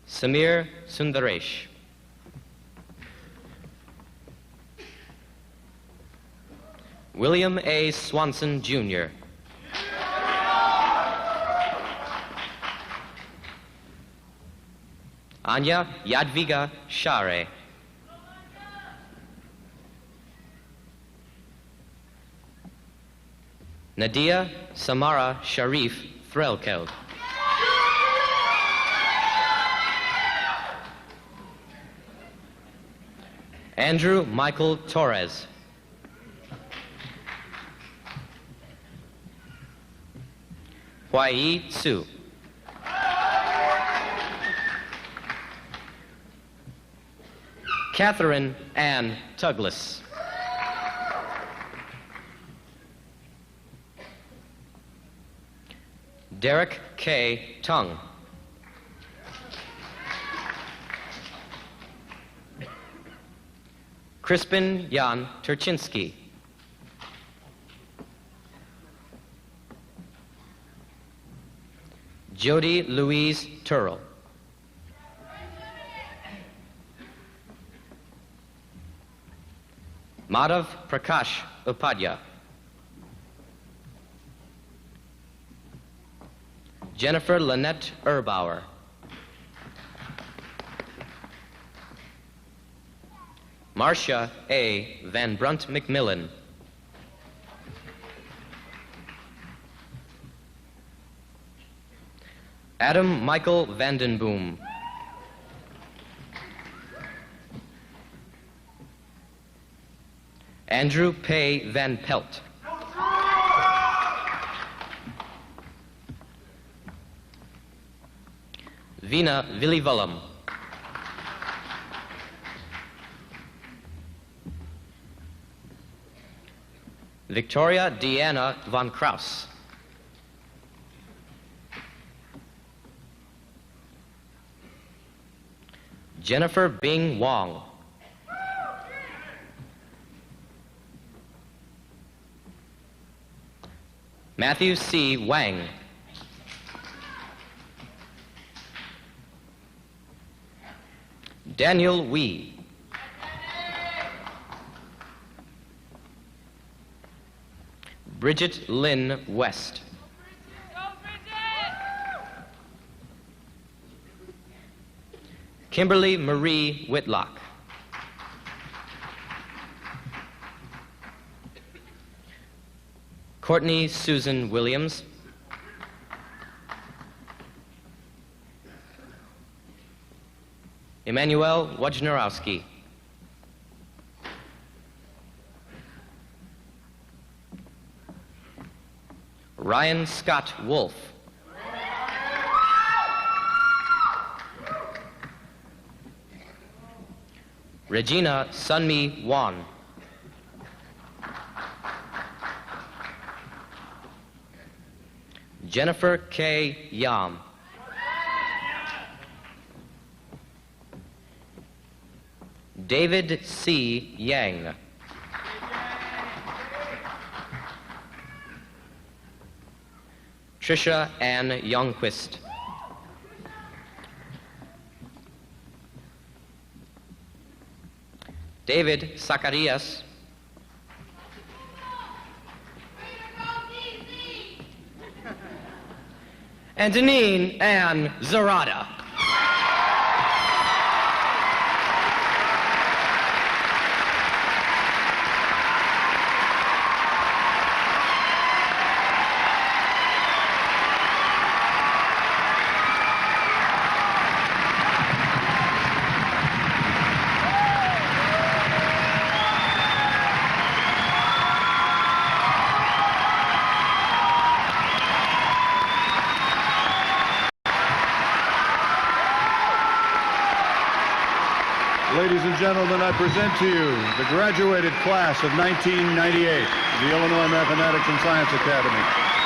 Samir Sundaresh. William A. Swanson, Jr. Anya Yadviga Share. Nadia Samara Sharif Threlkeld. Andrew Michael Torres. Huai Tsu. Catherine Ann Tuglas. Derek K. Tung. Crispin Jan Turchinsky. Jody Louise Turrell. Madhav Prakash Upadhyay. Jennifer Lynette Erbauer. Marcia A. Van Brunt McMillan. Adam Michael Vandenboom. Andrew Pay Van Pelt. Vina Villivalam. Victoria Deanna Von Kraus. Jennifer Bing Wong. Matthew C. Wang. Daniel Wee. Bridget Lynn West. Kimberly Marie Whitlock. Courtney Susan Williams. Emmanuel Wojnarowski. Ryan Scott Wolf. Regina Sunmi Wan. Jennifer K. Yam. David C. Yang. Trisha Ann Youngquist. David Zacharias. And Deneen Ann Zarada.
Ladies and gentlemen, I present to you the graduated class of 1998 of the Illinois Mathematics and Science Academy.